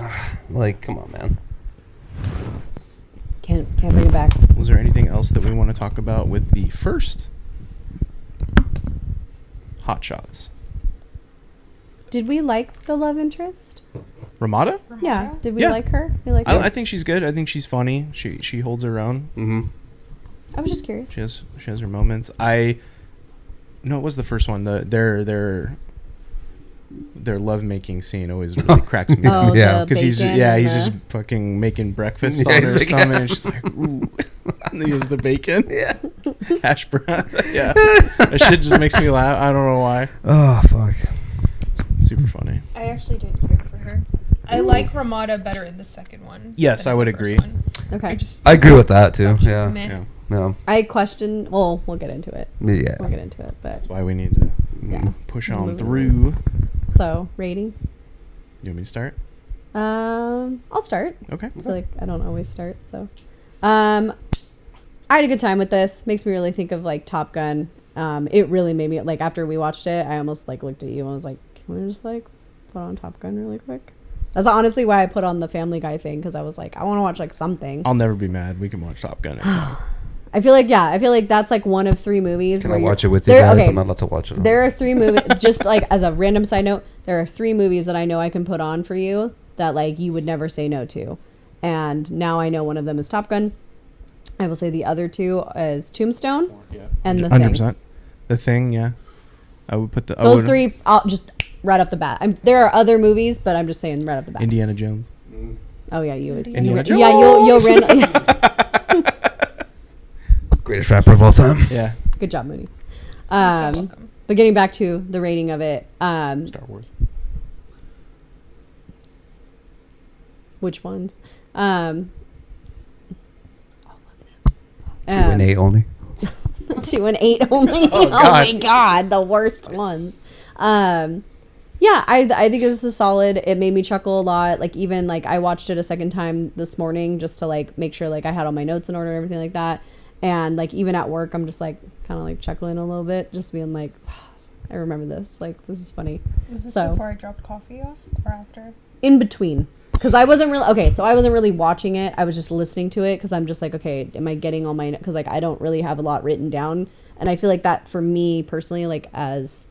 come on, man. Can't bring it back. Was there anything else that we want to talk about with the first HotShots? Did we like the love interest? Ramada? Yeah. Did we Yeah. like her? We like her. I think she's good. I think she's funny. She holds her own. Mm-hmm. I was just curious. She has her moments. No, it was the first one. Their lovemaking scene always really cracks me up. Oh, Yeah. the Because he's bacon he's and just fucking making breakfast Yeah, on he's her making- stomach, and she's like, ooh. And he has the bacon, Yeah. hash brown. Yeah, that shit just makes me laugh. I don't know why. Oh fuck. Super funny. I actually did care for her. I like Ramada better in the second one. Yes, than I in would the first agree. one. Okay. I agree with that too. She's Yeah. meh. Yeah, No. I question. Well, we'll get into it. Yeah. We'll get into it. But that's why we need to yeah. push on Moving through. So rating. You want me to start? I'll start. Okay. I feel like I don't always start. So, I I had a good time with this. Makes me really think of like Top Gun. It really made me like after we watched it, I almost like looked at you and was like, can we just like put on Top Gun really quick? That's honestly why I put on the Family Guy thing, because I was like, I want to watch like something. I'll never be mad. We can watch Top Gun anytime. I feel like that's like one of 3 movies. Can where I you're- watch it with you there- guys? okay, I'm not allowed to watch it. There are 3 movies, just like as a random side note, there are 3 movies that I know I can put on for you that like you would never say no to. And now I know one of them is Top Gun. I will say the other 2 is Tombstone and The Thing. 100%. The Thing, yeah. I would put Those 3, I'll just right off the bat. There are other movies, but I'm just saying right off the bat. Indiana Jones. Oh yeah, you would. Indiana Yeah, you'll Greatest rapper of all time. Yeah. Good job, Mooney. You're so welcome. But getting back to the rating of it, Star Wars. which ones? 2 and 8 only. 2 and 8 only. Oh, God. my God, the worst ones. Yeah, I think this is solid. It made me chuckle a lot. Like even like I watched it a second time this morning just to like make sure like I had all my notes in order and everything like that. And like even at work, I'm just like kind of like chuckling a little bit, just being like, I remember this. Like this is funny. Was this So- before I dropped coffee off or after? In between, because I wasn't really so I wasn't really watching it. I was just listening to it because I'm just like, okay, am I getting all my? Because like I don't really have a lot written down, and I feel like that for me personally, like as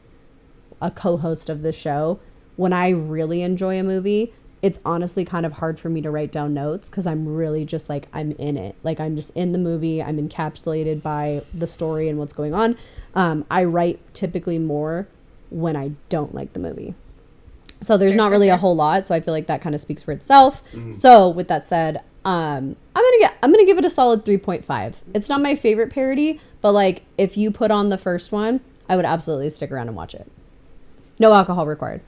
a co-host of this show, when I really enjoy a movie, it's honestly kind of hard for me to write down notes because I'm really just like I'm in it. Like I'm just in the movie. I'm encapsulated by the story and what's going on. I write typically more when I don't like the movie. So there's not really a whole lot. So I feel like that kind of speaks for itself. So with that said, I'm gonna give it a solid 3.5. It's not my favorite parody, but like if you put on the first one, I would absolutely stick around and watch it. No alcohol required.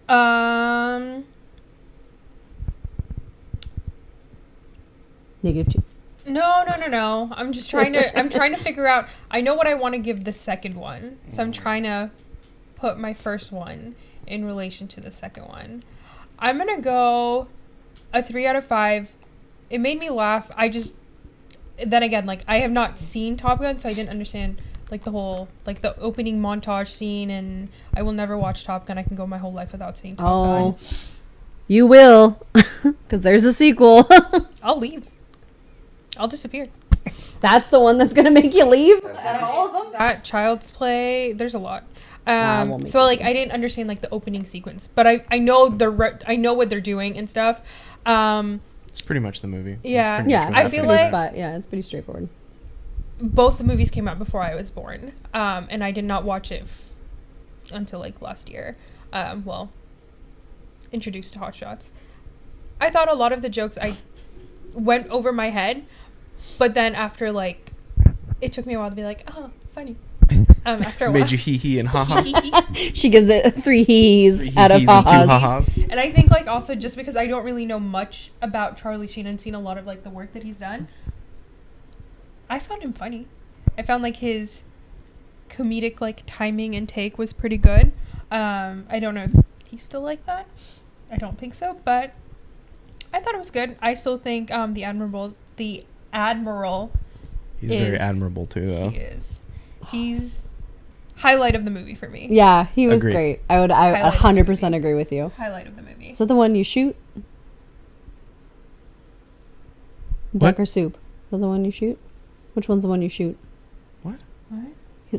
-2. No. I'm just trying to. I'm trying to figure out. I know what I want to give the second one, so I'm trying to put my first one in relation to the second one. I'm gonna go a 3 out of 5. It made me laugh. Then again, like I have not seen Top Gun, so I didn't understand like the whole like the opening montage scene, and I will never watch Top Gun. I can go my whole life without seeing Top Gun. You will, because there's a sequel. I'll leave. I'll disappear. That's the one that's gonna make you leave. Out of all of them. That Child's Play, there's a lot. won't make So like I didn't understand like the opening sequence, but I know I know what they're doing and stuff. It's pretty much the movie. Yeah. It's pretty Yeah, much I what feel happens. like- it's pretty straightforward. Both the movies came out before I was born, and I did not watch it until like last year. Introduced to HotShots. I thought a lot of the jokes I went over my head, but then after like, it took me a while to be like, oh, funny. After a while. Made you hee hee and ha ha. She gives it 3 he's Three out of hee-hees and two ha-has. ha-has. And I think like also just because I don't really know much about CharlieSheen and seen a lot of like the work that he's done, I found him funny. I found like his comedic like timing and take was pretty good. I don't know if he's still like that. I don't think so, but I thought it was good. I still think the Admiral He's very admirable too, though. he is. He's highlight of the movie for me. Yeah, he was Agreed. great. I would Highlight of the 100% movie. agree with you. Highlight of the movie. Is that the one you shoot? Duck or soup? Is that the one you shoot? Which one's the one you shoot? What?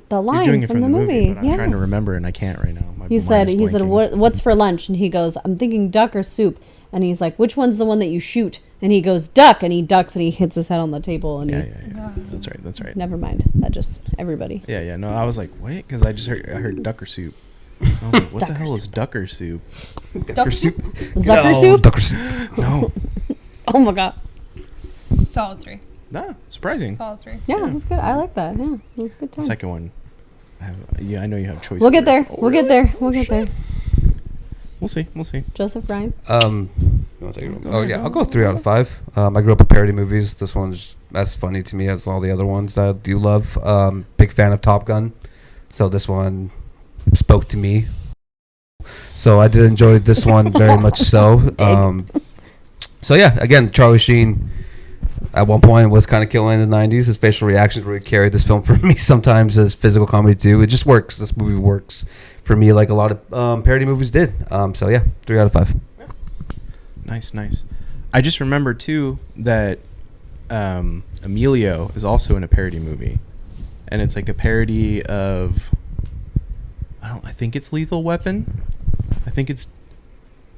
The line You're doing it from from the movie. but I'm trying to Yes. remember and I can't right now. My He mind said, is blanking. what's for lunch? And he goes, I'm thinking duck or soup. And he's like, which one's the one that you shoot? And he goes, duck. And he ducks and he hits his head on the table. And Yeah, he, yeah. That's right. never mind. That just, everybody. Yeah. No, I was like, wait, because I heard ducker soup. I was like, what the Ducker hell is ducker soup? Duck soup? Zucker No, soup? Ducker soup. No. Oh my God. Solid 3. Nah, surprising. Solid 3. Yeah, that's good. I like that. Yeah, that's a good The time. second one. I know you have choice. We'll get there. words. We'll get there. We'll get there. We'll see. Joseph, Ryan? You wanna take it? Oh yeah, I'll go 3 out of 5. I grew up with parody movies. This one's as funny to me as all the other ones that I do love. Big fan of Top Gun, so this one spoke to me. So I did enjoy this one very much. So So yeah, again, Charlie Sheen at one point was kind of killing in the 90s. His facial reactions really carried this film for me. Sometimes his physical comedy too. It just works. This movie works for me like a lot of parody movies did. So yeah, 3 out of 5. Nice. I just remember too that Emilio is also in a parody movie, and it's like a parody of I think it's Lethal Weapon. I think it's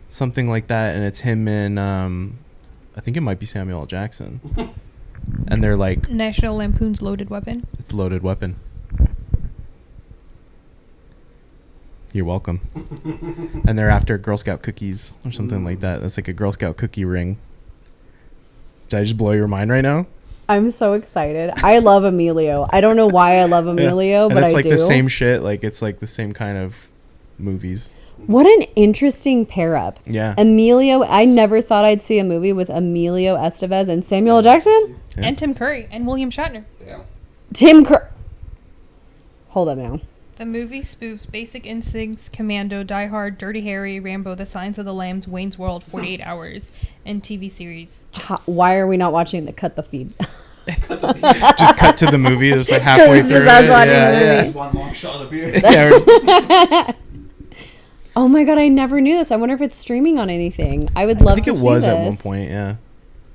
something like that, and it's him and I think it might be Samuel L. Jackson. And they're like National Lampoon's Loaded Weapon. It's Loaded Weapon. You're welcome. And they're after Girl Scout cookies or something like that. That's like a Girl Scout cookie ring. Did I just blow your mind right now? I'm so excited. I love Emilio. I don't know why I love Emilio, and but it's I like do. the same shit. Like it's like the same kind of movies. What an interesting pair up. Yeah. Emilio, I never thought I'd see a movie with Emilio Estevez and Samuel L. Jackson. Yeah. And Tim Curry and William Shatner. Tim Curry. Hold up now. The movie spoofs Basic Instincts, Commando, Die Hard, Dirty Harry, Rambo, The Silence of the Lambs, Wayne's World, 48 Hours, and TV series. Why are we not watching the Cut the Feed? Just cut to the movie. It's like halfway It's through. just us watching the movie. One long shot of beer. Yeah, Oh my god, I never knew this. I wonder if it's streaming on anything. I would love I think to it see was this. at one point. Yeah.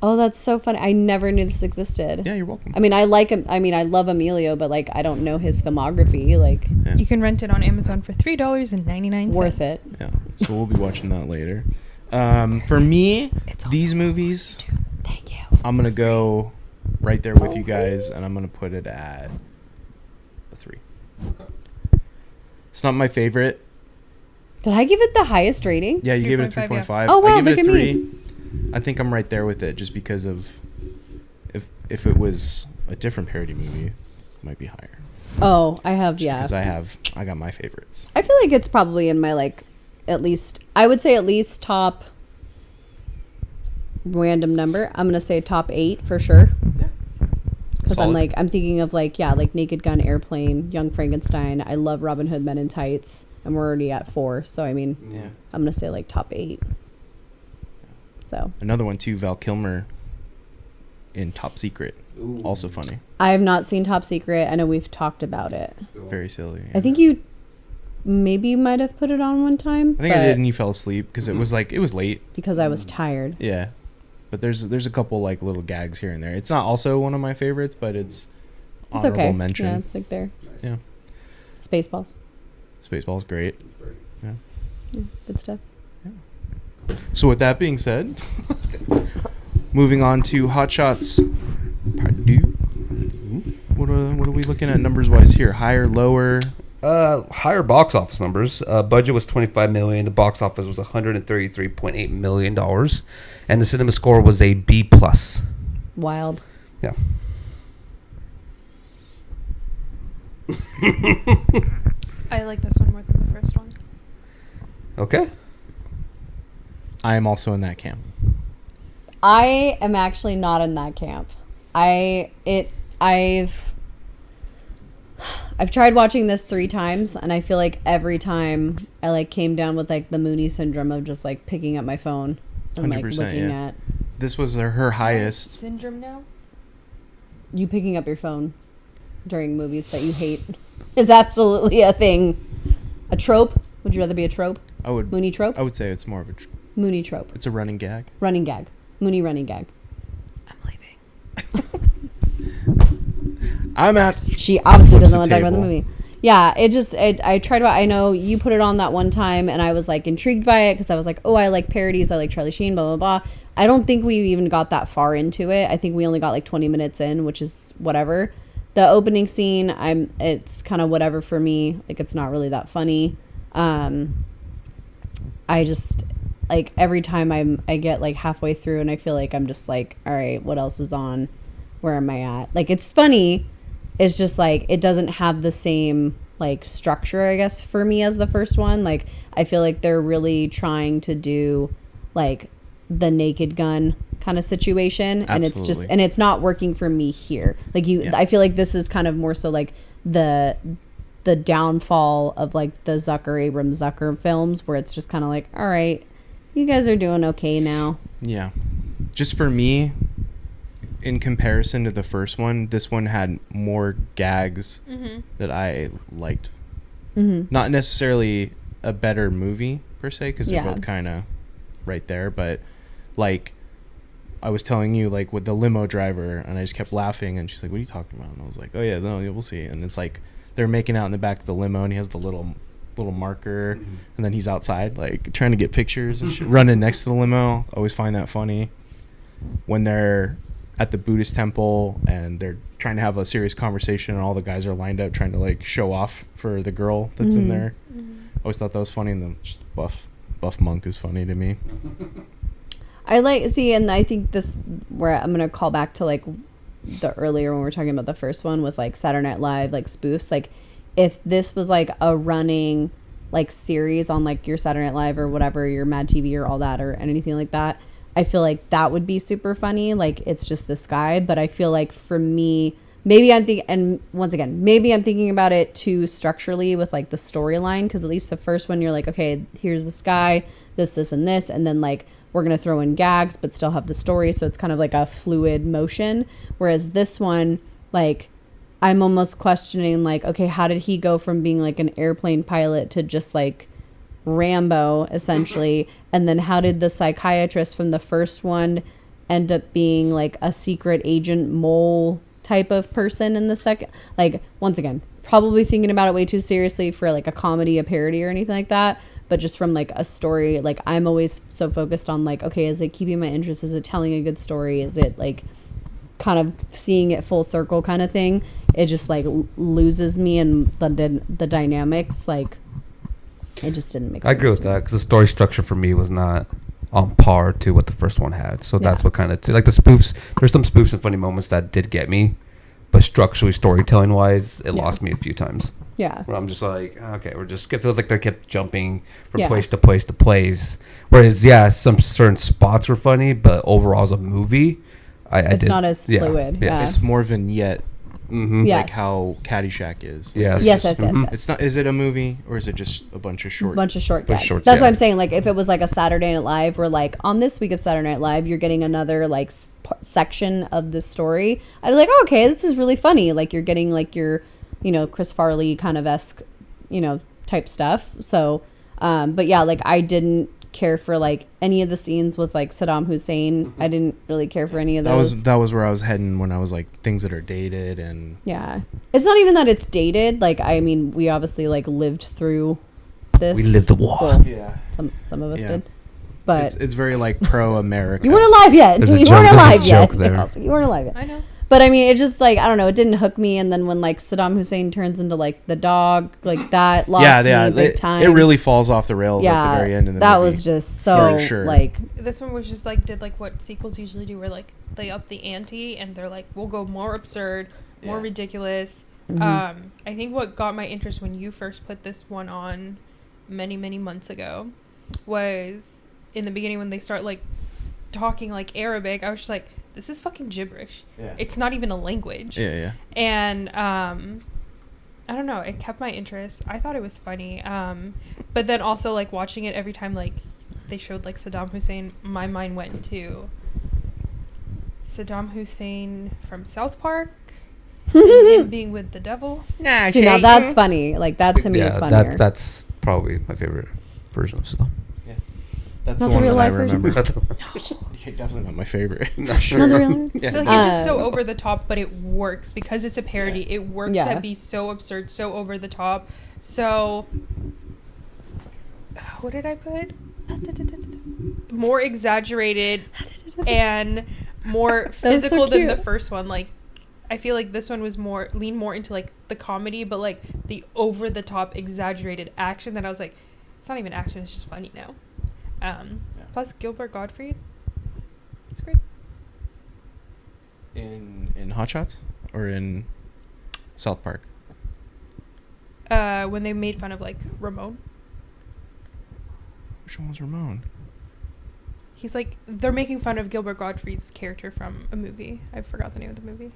Oh, that's so funny. I never knew this existed. Yeah, you're welcome. I mean, I like him. I mean, I love Emilio, but like, I don't know his filmography. Like, Yeah. You can rent it on Amazon for $3.99. worth it. Yeah. So we'll be watching that later. For me, It's also these on movies, Thank you. I'm gonna go right there with you guys, and I'm gonna put it at a 3. It's not my favorite. Did I give it the highest rating? Yeah, you gave it a 3.5, yeah. 3.5. Oh, wow, I give look it a at 3. me. I think I'm right there with it, just because of if it was a different parody movie, it might be higher. Oh, I have, Just yeah. because I got my favorites. I feel like it's probably in my, like, at least, I would say at least top random number. I'm going to say top 8 for sure. Because I'm Solid. like, I'm thinking of like, yeah, like Naked Gun, Airplane, Young Frankenstein. I love Robin Hood Men in Tights. And we're already at 4. So, I mean, Yeah. I'm going to say like top 8. So, Another one too, Val Kilmer in Top Secret. Also funny. I have not seen Top Secret. I know we've talked about it. Very silly. I think you maybe might have put it on one time. I think I but- did, and you fell asleep because it was late. Because I was tired. Yeah, but there's a couple like little gags here and there. It's not also one of my favorites, but it's It's honorable okay. mention. Yeah, it's like there. Yeah. Spaceballs. Spaceballs great. Yeah. Yeah, good stuff. So with that being said, moving on to HotShots Part 2. What are we looking at numbers wise here? Higher, lower? Higher box office numbers. Budget was $25 million. The box office was $133.8 million, and the cinema score was a B+. Wild. Yeah. I like this one more than the first one. Okay. I am also in that camp. I am actually not in that camp. I've tried watching this 3 times, and I feel like every time I like came down with like the Mooney syndrome of just like picking up my phone and like 100%, looking yeah. at This was her highest. Syndrome now? you picking up your phone during movies that you hate is absolutely a thing. A trope? Would you rather be a trope? I would Mooney trope? I would say it's more of a Mooney trope. it's a running gag. Running gag. Mooney running gag. I'm leaving. I'm out. She obviously Flips doesn't the want to talk about the table. movie. Yeah, I tried to, I know you put it on that one time and I was like intrigued by it because I was like, oh, I like parodies. I like CharlieSheen, blah, blah, blah. I don't think we even got that far into it. I think we only got like 20 minutes in, which is whatever. The opening scene, it's kind of whatever for me. Like, it's not really that funny. I just, like, every time I get like halfway through and I feel like I'm just like, all right, what else is on? Where am I at? Like, it's funny. It's just like it doesn't have the same like structure, I guess, for me as the first one. Like, I feel like they're really trying to do like the Naked Gun kind of situation, and it's just Absolutely. and it's not working for me here. Like Yeah. I feel like this is kind of more so like the downfall of like the Abrams Zucker films, where it's just kind of like, all right, you guys are doing okay now. Yeah. just for me, in comparison to the first one, this one had more gags that I liked. Not necessarily a better movie per se, because they're both kind of right there, but like I was telling you, like with the limo driver, and I just kept laughing, and she's like, "What are you talking about?" And I was like, "Oh yeah, no, we'll see." And it's like they're making out in the back of the limo, and he has the little marker, and then he's outside like trying to get pictures and running next to the limo. Always find that funny. When they're at the Buddhist temple and they're trying to have a serious conversation, and all the guys are lined up trying to like show off for the girl that's in there. Always thought that was funny. And the just buff monk is funny to me. I and I think this, where I'm gonna call back to like the earlier when we were talking about the first one with like Saturday Night Live, like spoofs. Like if this was like a running like series on like your Saturday Night Live or whatever, your Mad TV or all that or anything like that, I feel like that would be super funny. Like it's just this guy, but I feel like for me, maybe I'm thinking, and once again, maybe I'm thinking about it too structurally with like the storyline, because at least the first one you're like, okay, here's this guy, this, and this, and then like we're gonna throw in gags but still have the story, so it's kind of like a fluid motion. Whereas this one, like I'm almost questioning like, okay, how did he go from being like an airplane pilot to just like Rambo essentially, and then how did the psychiatrist from the first one end up being like a secret agent mole type of person in the second? Like once again, probably thinking about it way too seriously for like a comedy, a parody or anything like that, but just from like a story, like I'm always so focused on like, okay, is it keeping my interest, is it telling a good story, is it like kind of seeing it full circle kind of thing? It just like loses me in the dynamics. Like it just didn't make sense. I agree with that, because the story structure for me was not on par to what the first one had. So that's what kind of like the spoofs. There's some spoofs and funny moments that did get me, but structurally, storytelling wise, it lost me a few times. Yeah. Where I'm just like, okay, it feels like they kept jumping from place to place to place. Whereas, some certain spots were funny, but overall as a movie, it's not as fluid. Yeah. It's more vignette. Yes. Like how Caddyshack is. Yes. It's not. Is it a movie or is it just a bunch of short? Gags. That's what I'm saying. Like if it was like a Saturday Night Live, where like on this week of Saturday Night Live, you're getting another like section of the story, I'd be like, oh, okay, this is really funny. Like you're getting like your, Chris Farley kind of esque, type stuff. So, but yeah, like I didn't care for like any of the scenes with like Saddam Hussein. I didn't really care for any of those. That was where I was heading when I was like things that are dated. And it's not even that it's dated. Like I mean, we obviously like lived through this. We lived the war. Well, some of us did, but it's very like pro America. You weren't alive yet. You weren't alive yet. You weren't alive yet. I know. But I mean, it just like, I don't know, it didn't hook me. And then when like Saddam Hussein turns into like the dog, like that lost me big time. It really falls off the rails at the very end of the movie. That was just so like. This one was just like, did like what sequels usually do, where like they up the ante and they're like, we'll go more absurd, more ridiculous. I think what got my interest when you first put this one on many, many months ago was in the beginning when they start like talking like Arabic. I was just like, this is fucking gibberish. Yeah. It's not even a language. Yeah. And I don't know, it kept my interest. I thought it was funny. But then also like watching it every time like they showed like Saddam Hussein, my mind went to Saddam Hussein from South Park and him being with the devil. See, now that's funny. Like that to me is funnier. That's probably my favorite version of Saddam. That's not the one the real that I life remember. version? Definitely not my favorite. Not the real I feel like it's just so over the top, but it works because it's a parody. It works to be so absurd, so over the top. So, what did I put? More exaggerated and more physical than the first one. Like, I feel like this one was lean more into like the comedy, but like the over the top exaggerated action that I was like, it's not even action, it's just funny now. Plus Gilbert Gottfried, it's great. In HotShots or in South Park? When they made fun of like Ramon. Which one was Ramon? He's like, they're making fun of Gilbert Gottfried's character from a movie. I forgot the name of the movie.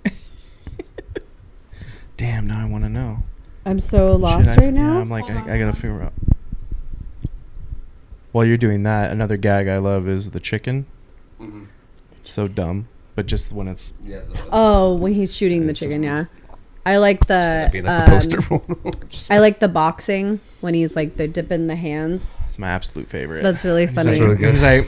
Damn, now I want to know. I'm so lost right now. Yeah, I'm like, I gotta figure out. While you're doing that, another gag I love is the chicken. It's so dumb, but just when it's Oh, when he's shooting the It's chicken, just- yeah. I like the Being like the poster. I like the boxing when he's like they're dipping the hands. it's my absolute favorite. That's really He's funny. like, really good. He's like,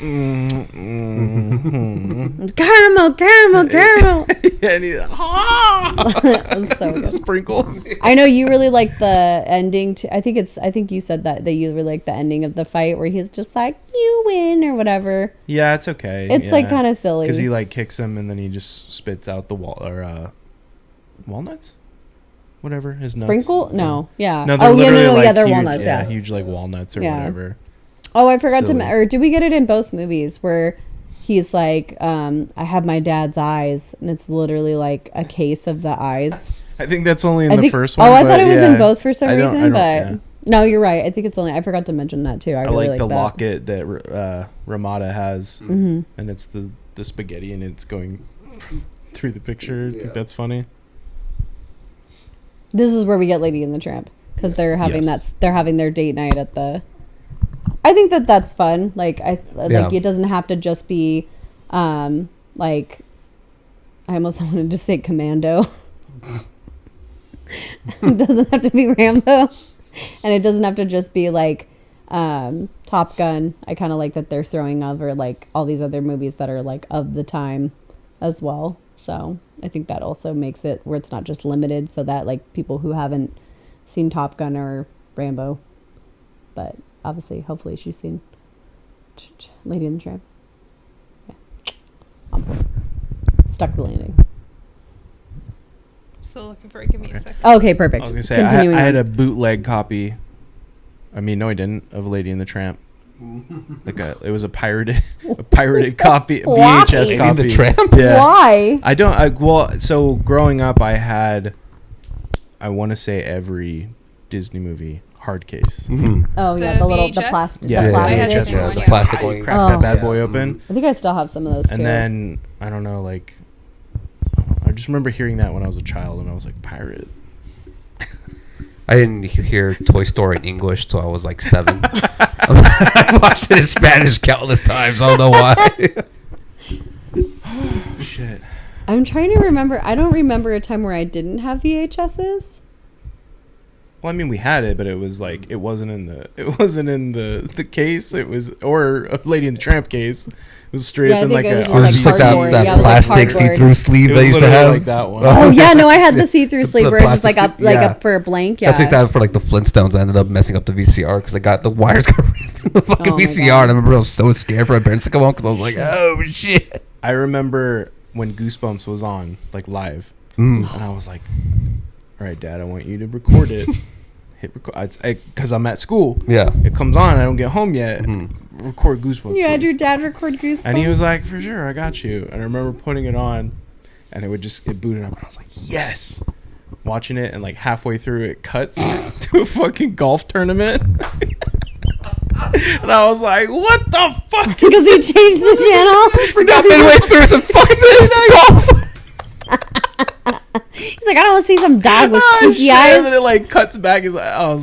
Caramel, caramel, caramel. and he's That was so good. sprinkles. I know you really like the ending. I think you said that you really like the ending of the fight where he's just like, "You win" or whatever. Yeah, it's okay. It's like kind of silly. because he like kicks him and then he just spits out the walnuts, whatever his nuts. Sprinkle? No, yeah. No, Oh yeah, literally, yeah, they're huge, walnuts. Yeah. huge like walnuts or Yeah. whatever. Oh, I forgot Silly. or did we get it in both movies where he's like, I have my dad's eyes, and it's literally like a case of the eyes. I think that's only in I the think, first one. Oh, I but thought it was yeah. in both for some I don't- reason, I don't- but yeah. no, you're right. I think it's only. I forgot to mention that too. I really like the that. locket that Ramada has, Mhm. and it's the spaghetti, and it's going through the picture. I think that's funny. This is where we get Lady and the Tramp because they're having Yes. they're having their date night at the. I think that's fun. Like Yeah. it doesn't have to just be, like, I almost wanted to say Commando. It doesn't have to be Rambo, and it doesn't have to just be like Top Gun. I kind of like that they're throwing over like all these other movies that are like of the time as well. So I think that also makes it where it's not just limited, so that like people who haven't seen Top Gun or Rambo, but obviously, hopefully she's seen Lady and the Tramp. Yeah. On board. Stuck the landing. Still looking for it. Give me a second. Okay, perfect. I was gonna say Continuing I had on. a bootleg copy. I mean, no, I didn't, of Lady and the Tramp. It was a pirated copy, Why? VHS Lady and copy. the Tramp? Yeah. Why? So growing up, I had, I want to say every Disney movie hard case. Oh yeah, The the little VHS? plastic. Yeah, the yeah, plastic. I had VHS the same one. one, the yeah. plastic You one. crack Oh. that bad Yeah. boy open, I think I still have some of those too. and then I don't know, like, I just remember hearing that when I was a child, and I was like, pirate. I didn't hear Toy Story in English till I was like 7. I watched it in Spanish countless times. I don't know why. Shit. I'm trying to remember. I don't remember a time where I didn't have VHSs. Well, I mean, we had it, but it was like it wasn't in the case. It was, or a Lady in the Tramp case. It was straight Yeah, up I in think like it was a. just It was like just like cardboard. that Yeah, it was like plastic cardboard. see-through sleeve It they was used to literally have. like that one. Oh yeah, no, I had the see-through sleeve the where it's just like plastic up, sleeve, like yeah. up for a blank. Yeah. That's what I used to have for like the Flintstones. I ended up messing up the VCR because I got the wires got ripped in the fucking Oh my VCR, God. and I remember I was so scared for my parents to come home because I was like, "Oh shit!" I remember when Goosebumps was on, like live, Mm. and I was like, "All right, Dad, I want you to record it. Hit record, because I'm at school. Yeah. It comes on, I don't get home yet. Mhm. Record Goosebumps. You had please." your dad record Goosebumps. And he was like, "For sure, I got you." And I remember putting it on, and it booted up, and I was like, "Yes!" Watching it, and like halfway through, it cuts to a fucking golf tournament. And I was like, "What the fuck?" because he changed the channel. Forgot midway through. So fuck this golf. He's like, I don't want to see some dog with Oh, spooky shit. And then eyes. it like cuts back. He's like, I'm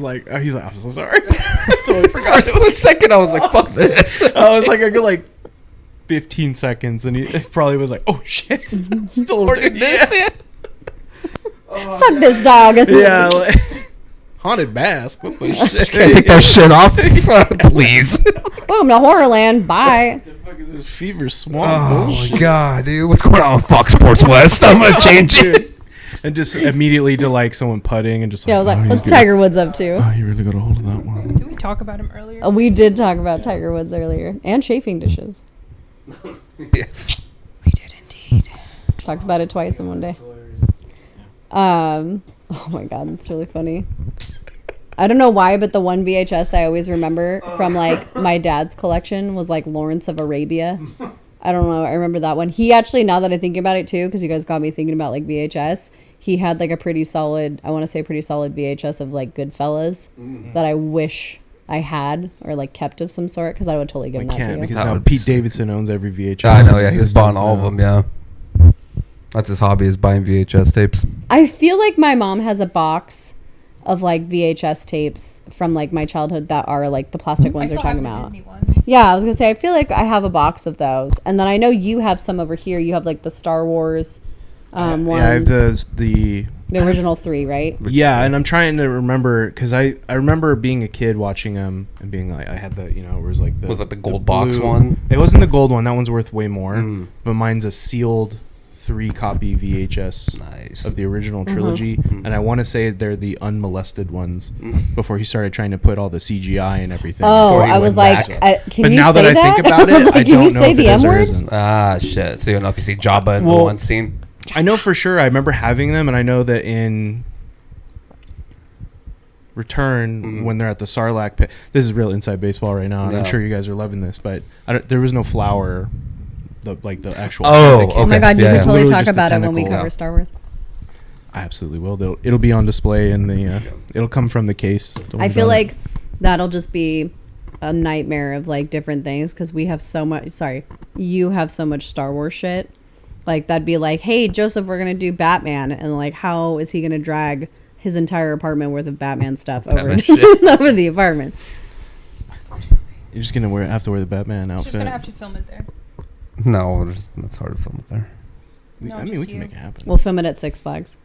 so sorry. I totally forgot. For a split second, I was like, "Fuck this." I was like, a good like 15 seconds, and he probably was like, "Oh shit, still Recording this. Yeah, Fuck this dog. yeah like, haunted mask. What the shit? Can't take that shit off, please. Boom, to Horrorland. Bye. What the fuck is this fever swamp Oh bullshit? my god, dude, what's going on with Fox Sports West? I'm gonna change it. Dude. And just immediately to like someone putting and just Yeah, I was like, you what's good- Tiger Woods up to? Oh, you really got a hold of that one. Did we talk about him earlier? We did talk about Tiger Woods earlier and chafing dishes. Yes. We did indeed. Talked about it twice in one day. Oh my god, that's really funny. I don't know why, but the one VHS I always remember from like my dad's collection was like Lawrence of Arabia. I don't know. I remember that one. He actually, now that I think about it too, because you guys got me thinking about like VHS, he had like a pretty solid, I want to say pretty solid VHS of like Goodfellas that I wish I had or like kept of some sort, because I would totally give I him that to can't you. because That now would be Pete sick. Davidson owns every VHS. I know, in yeah, he's existence buying all of now. them, yeah. That's his hobby, is buying VHS tapes. I feel like my mom has a box of like VHS tapes from like my childhood that are like the plastic ones I we're still talking have the about. Disney ones. Yeah, I was gonna say I feel like I have a box of those, and then I know you have some over here. You have like the Star Wars ones, Yeah, I have the the original 3, right? Yeah, and I'm trying to remember because I remember being a kid watching them and being like, I had the, you know, it was like the Was it the gold box blue- one? It wasn't the gold one. That one's worth way more. Mm. But mine's a sealed 3-copy VHS Nice. of the original trilogy, and I want to say they're the unmolested ones before he started trying to put all the CGI and everything. Oh, before he I was went like, back. can But you now say that I think about was it, like, I can don't you know say if the it M is or word? isn't. Ah, shit. So you don't know if you see Jabba in the Well- one scene? I know for sure. I remember having them, and I know that in Return, when they're at the Sarlacc pit. This is real inside baseball right now, and I'm Yeah. sure you guys are loving this. But there was no flower, the actual. Oh, head that came okay. Oh my out. god, you Yeah, can yeah. totally Literally talk just the about it when we tentacle. cover Star Wars. I absolutely will. It'll be on display in the. It'll come from the case. Don't I worry feel about like that'll just be a nightmare of like different things because we have so much. Sorry, you have so much Star Wars shit. Like that'd be like, hey Joseph, we're gonna do Batman, and like, how is he gonna drag his entire apartment worth of Batman stuff over Batman shit. over the apartment? You're just gonna have to wear the Batman outfit. Just gonna have to film it there. No, that's hard to film it there. We- No, I mean, just we can you. make it happen. We'll film it at Six Flags.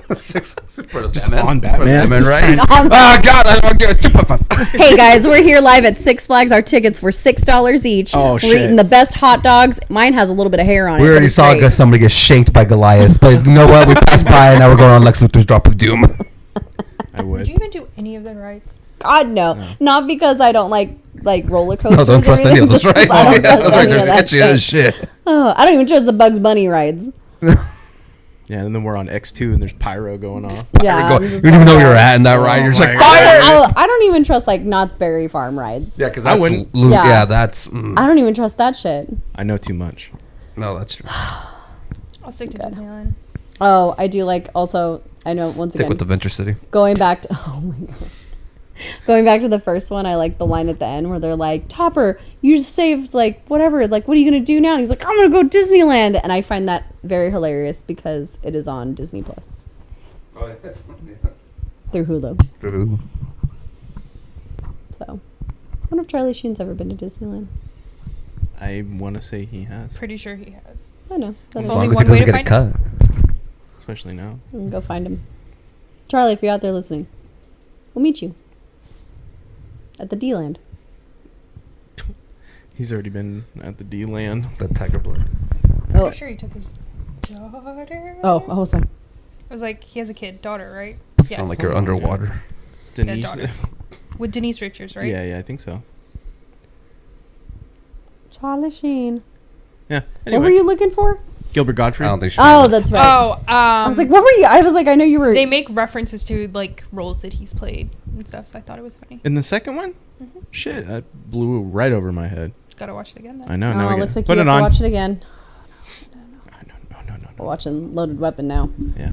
Just on Batman. right? Oh, God, I don't give a 2.5. Hey guys, we're here live at Six Flags. Our tickets were $6 each. Oh, We're shit. eating the best hot dogs. Mine has a little bit of hair on it. We but already it's saw great. somebody get shanked by Goliath, but you know what? We passed by, and now we're going on Lex Luthor's Drop of Doom. I Would would. you even do any of the rides? God no. Not because I don't like roller coasters. No, don't or trust any of anything, those just 'cause rides. I don't trust any They're of that sketchy as shit. shit. Oh, I don't even trust the Bugs Bunny rides. Yeah, and then we're on X2, and there's pyro going off. Yeah, You I'm don't just even like, know where you're oh. at in that ride. You're just my like, God. fire! I don't even trust like Knott's Berry Farm rides. Yeah, because I that's wouldn't. Yeah. yeah, that's I don't even trust that shit. I know too much. no, that's true. I'll stick to Disneyland. Oh, I do like also. I know once Stick again with the Venture City. going back to oh my god. Going back to the first one, I like the line at the end where they're like, Topper, you just saved like whatever, like what are you gonna do now? And he's like, I'm gonna go Disneyland, and I find that very hilarious because it is on Disney Plus through Hulu. So, I wonder if Charlie Sheen's ever been to Disneyland. I want to say he has, Pretty sure he has. I know. As There's long only as he one way doesn't to get a find cut. especially now. Go find him. Charlie, if you're out there listening, we'll meet you at the D-Land. He's already been at the D Land. The Tiger Blood. Oh, Pretty sure he took his daughter. oh, I was like, It was like he has a kid, daughter, right? Sound like you're underwater. Denise. daughter. With Denise Richards, right? Yeah, I think so. Charlie Sheen. Yeah. What were Anyway, you looking for? Gilbert Godfrey. I don't think she Oh, that's right. Oh, I was like, what were you? I was like, I know you were. they make references to like roles that he's played and stuff, so I thought it was funny. In the second one, shit, that blew right over my head. Gotta watch it again then. I know. Oh, Now we it looks get, like put you it have to on. watch it again. No. We're watching Loaded Weapon now. Yeah.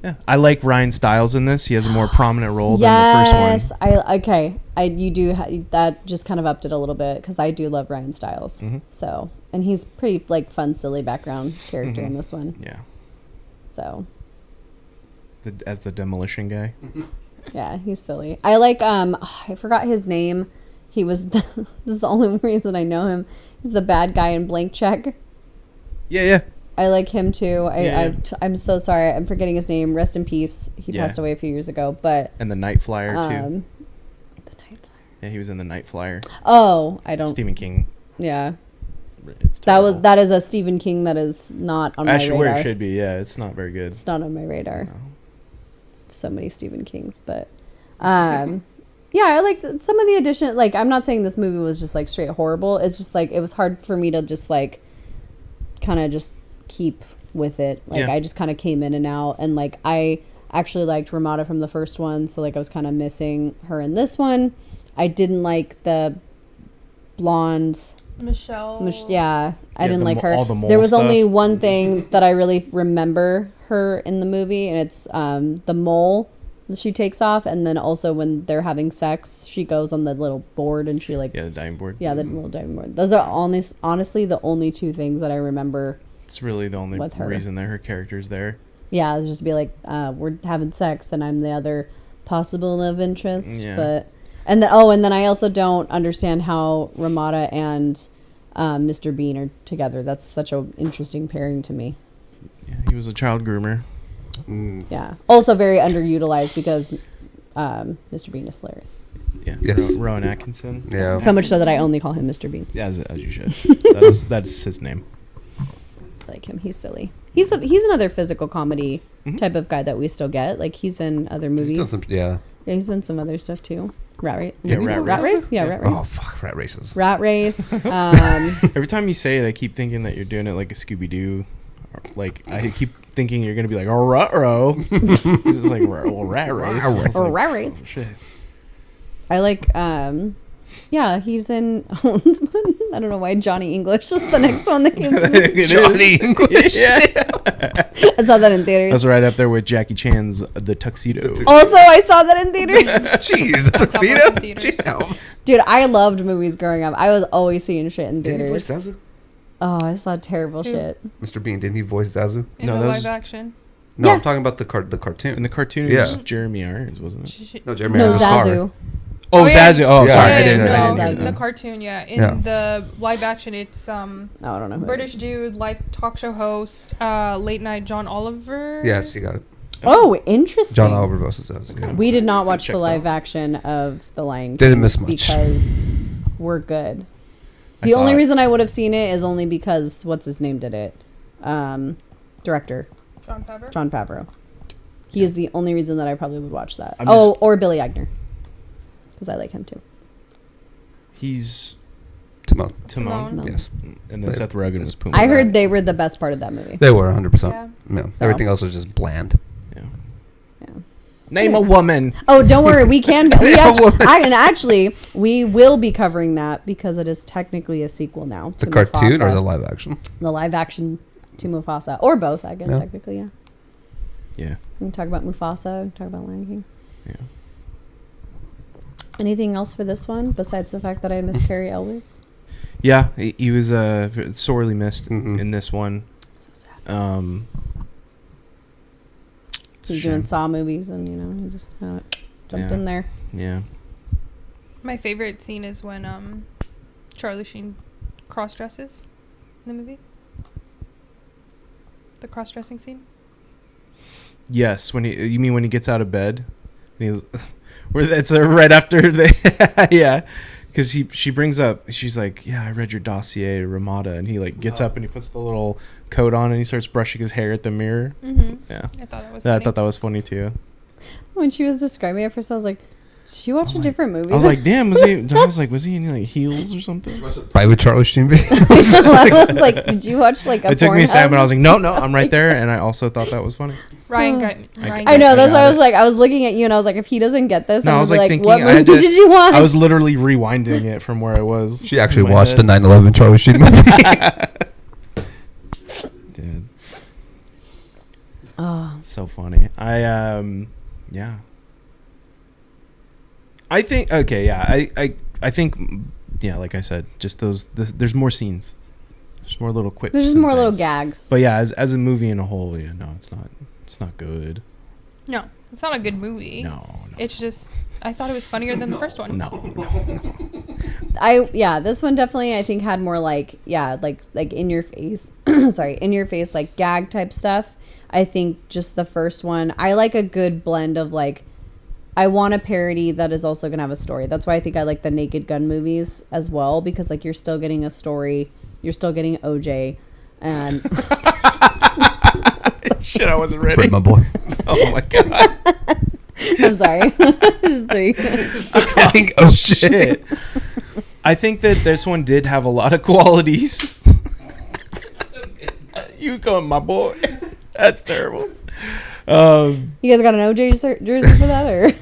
Yeah, I like Ryan Stiles in this. He has a more prominent role than the first one. Yes, you do that. Just kind of upped it a little bit because I do love Ryan Stiles. Mm-hmm. So, and he's pretty like fun, silly background character in this one. Yeah, So, as the demolition guy. yeah, he's silly. I like I forgot his name. He was this is the only reason I know him. He's the bad guy in Blank Check. Yeah. I like him too. Yeah. I'm so sorry. I'm forgetting his name. Rest in peace. He Yeah. passed away a few years ago. But And the Night Flyer too. the Night Flyer. Yeah, he was in the Night Flyer. Oh, I don't. Stephen King. Yeah, It's terrible. that is a Stephen King that is not on my Actually, radar. where it should be. Yeah, it's not very good. It's not on my radar. No. So many Stephen Kings, but yeah, I liked some of the addition. Like, I'm not saying this movie was just like straight horrible. It's just like it was hard for me to just like kind of just keep with it. Like, Yeah. I just kind of came in and out, and like I actually liked Ramada from the first one, so like I was kind of missing her in this one. I didn't like the blonde. Michelle. Yeah, I Yeah, didn't the like mo- her. all the mole There was only stuff. one thing that I really remember her in the movie, and it's the mole that she takes off, and then also when they're having sex, she goes on the little board and she like Yeah, the diving board. the little diving board. Those are honestly the only two things that I remember. It's really the only With her. reason that her character's there. Yeah, it's just be like we're having sex, and I'm the other possible love interest, Yeah. but. And then I also don't understand how Ramada and Mr. Bean are together. That's such an interesting pairing to me. Yeah, he was a child groomer. Yeah. Also very underutilized because Mr. Bean is hilarious. Yeah. Yes. Rowan Atkinson. Yeah. So much so that I only call him Mr. Bean. Yeah, as you should. That's his name. I like him. He's silly. He's another physical comedy type of guy that we still get. Like he's in other movies. Yeah, he's in some other stuff too. Rat Race. Yeah, Rat Race. Yeah, Rat Race. Oh fuck, rat races. Rat Race. Every time you say it, I keep thinking that you're doing it like a Scooby Doo. Like I keep thinking you're gonna be like, "Oh, ruh-roh." He's just like, "Well, Rat Race." Or Rat Race. Oh, shit. I like. Yeah, he's in. I don't know why Johnny English was the next one that came to me. Johnny English. Yeah. I saw that in theaters. That's right up there with Jackie Chan's The Tuxedo. Also, I saw that in theaters. Jeez, the That's tuxedo. almost in theaters. Damn. Dude, I loved movies growing up. I was always seeing shit in Didn't he voice theaters. Zazu? Oh, I saw terrible Who? shit. Mr. Bean, didn't he voice Zazu? In No, the that live was- action. No, Yeah. I'm talking about the cartoon. In the cartoon, it Yeah. was Jeremy Irons, wasn't it? No, Jeremy No, Irons' star. Zazu. Oh, yeah. Zazu. Oh, Yeah, sorry. yeah, I didn't. yeah, I no, didn't in know. the cartoon, yeah. In Yeah. the live action, it's Oh, I don't know who it British is. dude, live talk show host, late night John Oliver. Yes, you got it. Oh, interesting. John Oliver voices Zazu. Yeah. We did not watch the Checks live out. action of The Lion King. Didn't miss much. Because we're good. I The saw only it. reason I would have seen it is only because what's his name did it. Director John Favreau. John Favreau. He is the only reason that I probably would watch that. I'm Or Billy Eichner, because I like him too. He's Timon. Timon. Timon. Yes. And then Seth Rogen was Puma. I heard they were the best part of that movie. They were 100%. Yeah. Yeah. Everything else was just bland. Yeah. Yeah. Name a woman. Oh, don't worry, we can. Actually, we will be covering that because it is technically a sequel now. The to cartoon Mufasa. or the live action? The live action to Mufasa, or both, I guess Yeah. technically. Yeah, Yeah. we can talk about Mufasa. We can talk about Lion King. Yeah. Anything else for this one besides the fact that I miss Carrie Elwes? Yeah. He was sorely missed Mhm. in this one. So sad. Shame. He's doing Saw movies, and he just kind of jumped Yeah. in there. Yeah. My favorite scene is when Charlie Sheen cross dresses in the movie. The cross dressing scene. Yes. You mean when he gets out of bed? And where that's right after the yeah. Because she brings up, she's like, yeah, I read your dossier, Ramada, and he like gets up and he puts the little coat on and he starts brushing his hair at the mirror. Mm-hmm. Yeah, I thought that was. I funny. thought that was funny too. When she was describing it first, I was like, "Did she watch a different movie?" I was like, damn, was he in like heels or something? Private CharlieSheen video. I was like, "Did you watch like a?" It took me a second, but I was like, Pornhub? no, I'm right there, and I also thought that was funny. Ryan got. I know. That's why got I was it. like, I was looking at you, and I was like, if he doesn't get this, No, I'm I was gonna like be thinking, what I movie had to- did you watch? I was literally rewinding it from where I was. She actually in my watched the head. 9/11 CharlieSheen movie. Dude, Oh, so funny. Yeah. I think okay, yeah. I think yeah, like I said, just there's more scenes. There's more little quick. there's just more little gags. But yeah, as a movie in a whole, yeah, no, it's not good. No, it's not a good movie. No. It's just I thought it was funnier than the first one. No. This one definitely I think had more like in your face in your face like gag type stuff. I think just the first one, I like a good blend of like, I want a parody that is also gonna have a story. That's why I think I like the Naked Gun movies as well, because like you're still getting a story, you're still getting OJ, and Shit, I wasn't ready. Right, my boy. Oh my god. I'm sorry, this is 3. Oh Shit. I think that this one did have a lot of qualities. You going, my boy? That's terrible. You guys got an OJ jersey for that, or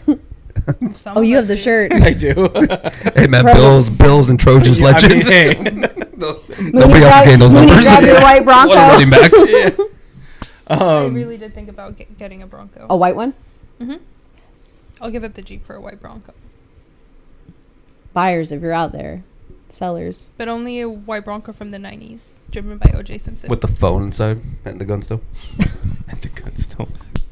Some oh, of you us have the do. shirt. I do. Hey man, Promo. Bills and Trojans Yeah, I mean, legends. hey. Nobody else gained those numbers. Grab your white Bronco. What a running back. Yeah. I really did think about getting a Bronco. A white one. Mm-hmm. I'll give up the Jeep for a white Bronco, Buyers, if you're out there, sellers. but only a white Bronco from the '90s, driven by O.J. Simpson. With the phone inside and the gun still. And the gun still.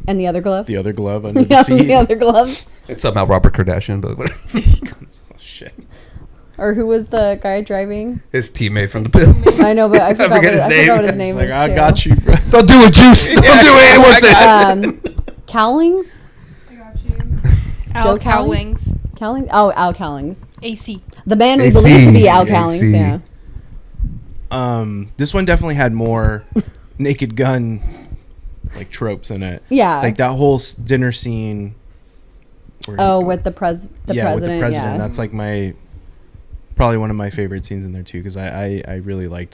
And the other glove? The other glove under the Yeah, seat. the other glove. It's somehow Robert Kardashian, but whatever. Oh, shit. Or who was the guy driving? His teammate from the Bills. I know, but I forgot, forget his I name. forgot what his He's name like, is. I too. got you, bro. Don't do it, Juice. Don't do it. Cowlings? I got you. Joe Al Cowlings? Cowlings. Cowlings? Oh, Al Cowlings. AC. The man we AC. believe to be Al AC. Cowlings, yeah. This one definitely had more Naked Gun like tropes in it. Yeah. Like that whole dinner scene. Where Oh, with the president. with the president. Yeah. That's like probably one of my favorite scenes in there too, because I really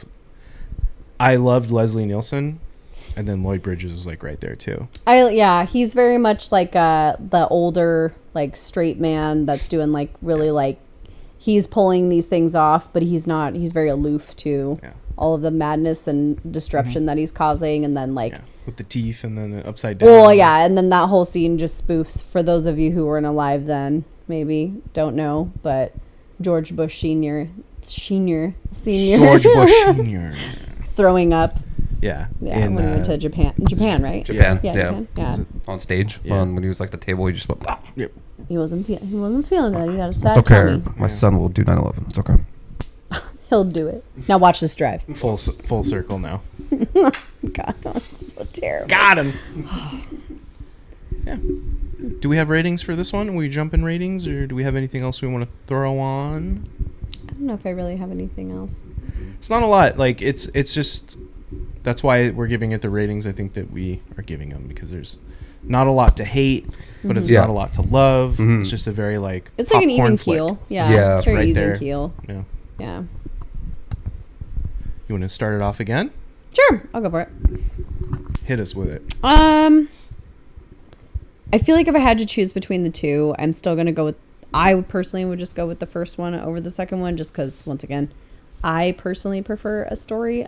I loved Leslie Nielsen, and then Lloyd Bridges was like right there too. He's very much like the older like straight man that's doing like really like he's pulling these things off, but he's not. He's very aloof to all of the madness and disruption that he's causing, and then like with the teeth and then upside down. well, yeah, and then that whole scene just spoofs for those of you who weren't alive then, maybe don't know, but George Bush Senior George Bush Senior. throwing up. Yeah. Yeah, when he went to Japan, right? Japan. Yeah, Yeah. Japan, yeah. On stage. Yeah. When he was like the table, he just went. Yep. He wasn't feeling it. He got a sad It's okay. tummy. My son will do 9/11. It's okay. He'll do it. Now watch this drive. Full circle now. God, it's so terrible. Got him. Yeah. Do we have ratings for this one? We jump in ratings, or do we have anything else we want to throw on? I don't know if I really have anything else. It's not a lot. Like it's just that's why we're giving it the ratings I think that we are giving them, because there's not a lot to hate, but it's not a lot to love. It's just a very like It's like an even flick. keel. Yeah, Yeah, it's very right even there. keel. Yeah. Yeah. You want to start it off again? Sure, I'll go for it. Hit us with it. I feel like if I had to choose between the two, I'm still gonna go with. I would personally would just go with the first one over the second one, just because once again, I personally prefer a story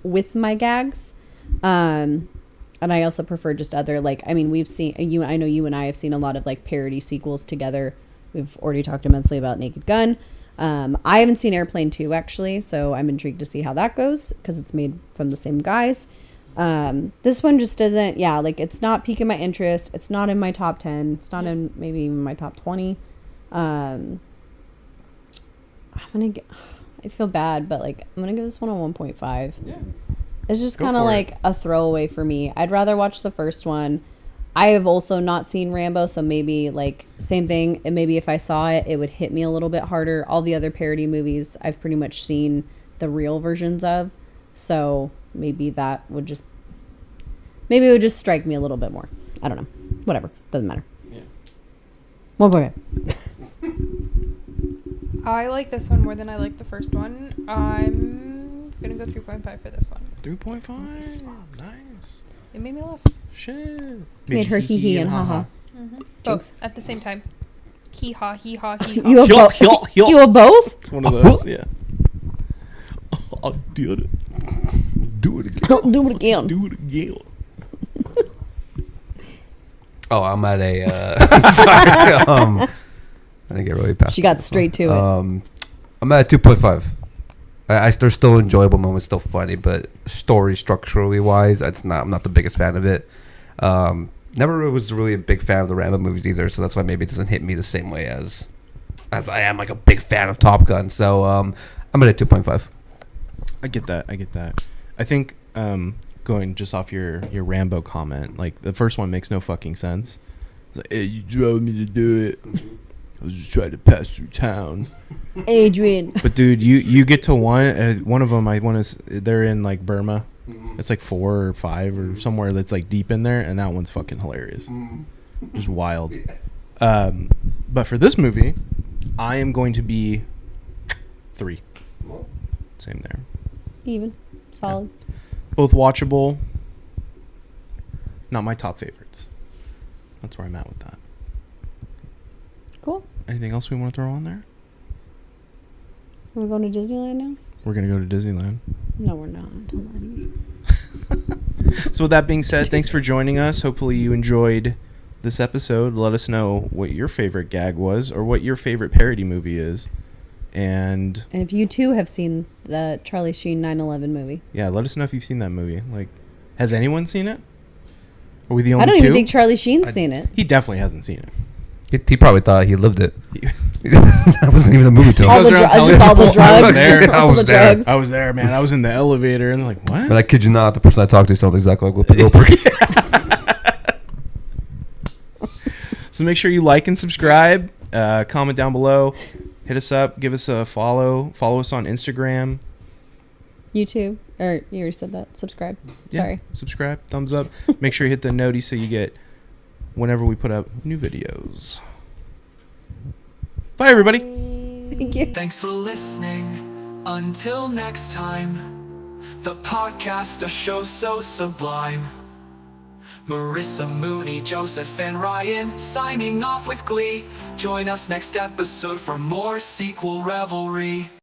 with my gags, and I also prefer just other like. I mean, we've seen you. I know you and I have seen a lot of like parody sequels together. We've already talked immensely about Naked Gun. I haven't seen Airplane 2 actually, so I'm intrigued to see how that goes because it's made from the same guys. This one just doesn't, like it's not piquing my interest. It's not in my top 10. It's not in maybe even my top 20. I feel bad, but like I'm gonna give this one a 1.5. Yeah. It's just kind of like a throwaway for me. I'd rather watch the first one. I have also not seen Rambo, so maybe like same thing. And maybe if I saw it, it would hit me a little bit harder. All the other parody movies I've pretty much seen the real versions of. So maybe that would just, maybe it would just strike me a little bit more. I don't know. Whatever. Doesn't matter. Yeah. 1.5. I like this one more than I like the first one. I'm gonna go 3.5 for this one. 3.5. Nice. It made me laugh. Shit. Made her hee hee and ha ha. Both at the same time. Hee ha, hee ha, hee ha. You have both? You have both? It's one of those. Yeah. I'll do it. Do it again. Do it again. Do it again. Oh, I'm at a. Sorry. I didn't get really past. She got straight to it. I'm at a 2.5. There's still enjoyable moments, still funny, but story structurally wise, I'm not the biggest fan of it. Never was really a big fan of the Rambo movies either, so that's why maybe it doesn't hit me the same way as I am like a big fan of Top Gun. So I'm at a 2.5. I get that. I think going just off your Rambo comment, like the first one makes no fucking sense. It's like, hey, you drove me to do it. I was just trying to pass through town. Adrian. But dude, you get to one of them. They're in like Burma. It's like 4 or 5 or somewhere that's like deep in there, and that one's fucking hilarious. Just wild. But for this movie, I am going to be 3. Same there. Even. Solid. Yeah. Both watchable. Not my top favorites. That's where I'm at with that. Cool. Anything else we want to throw on there? We're going to Disneyland now? We're going to go to Disneyland. No, we're not. Don't lie to me. So with that being said, thanks for joining us. Hopefully you enjoyed this episode. Let us know what your favorite gag was or what your favorite parody movie is. And if you too have seen the CharlieSheen 9/11 movie. Yeah, let us know if you've seen that movie. Like, has anyone seen it? Are we the only I don't two? even think Charlie Sheen's seen it. He definitely hasn't seen it. He probably thought he lived it. That wasn't even a movie to him. All the, goes around telling just all the people, "I was drugs. there. I All was the there." drugs. I was there, man. I was in the elevator, and they're like, what? But I kid you not, the person I talked to sounds exactly like Whoopi Goldberg. So make sure you like and subscribe. Comment down below. Hit us up. Give us a follow. Follow us on Instagram. YouTube. Or you already said that. Subscribe. Yeah, Sorry. subscribe. Thumbs up. Make sure you hit the noti so you get whenever we put up new videos. Bye, everybody. Thank you. Thanks for listening. Until next time, the podcast, a show so sublime. Marissa, Mooney, Joseph, and Ryan signing off with glee. Join us next episode for more sequel revelry.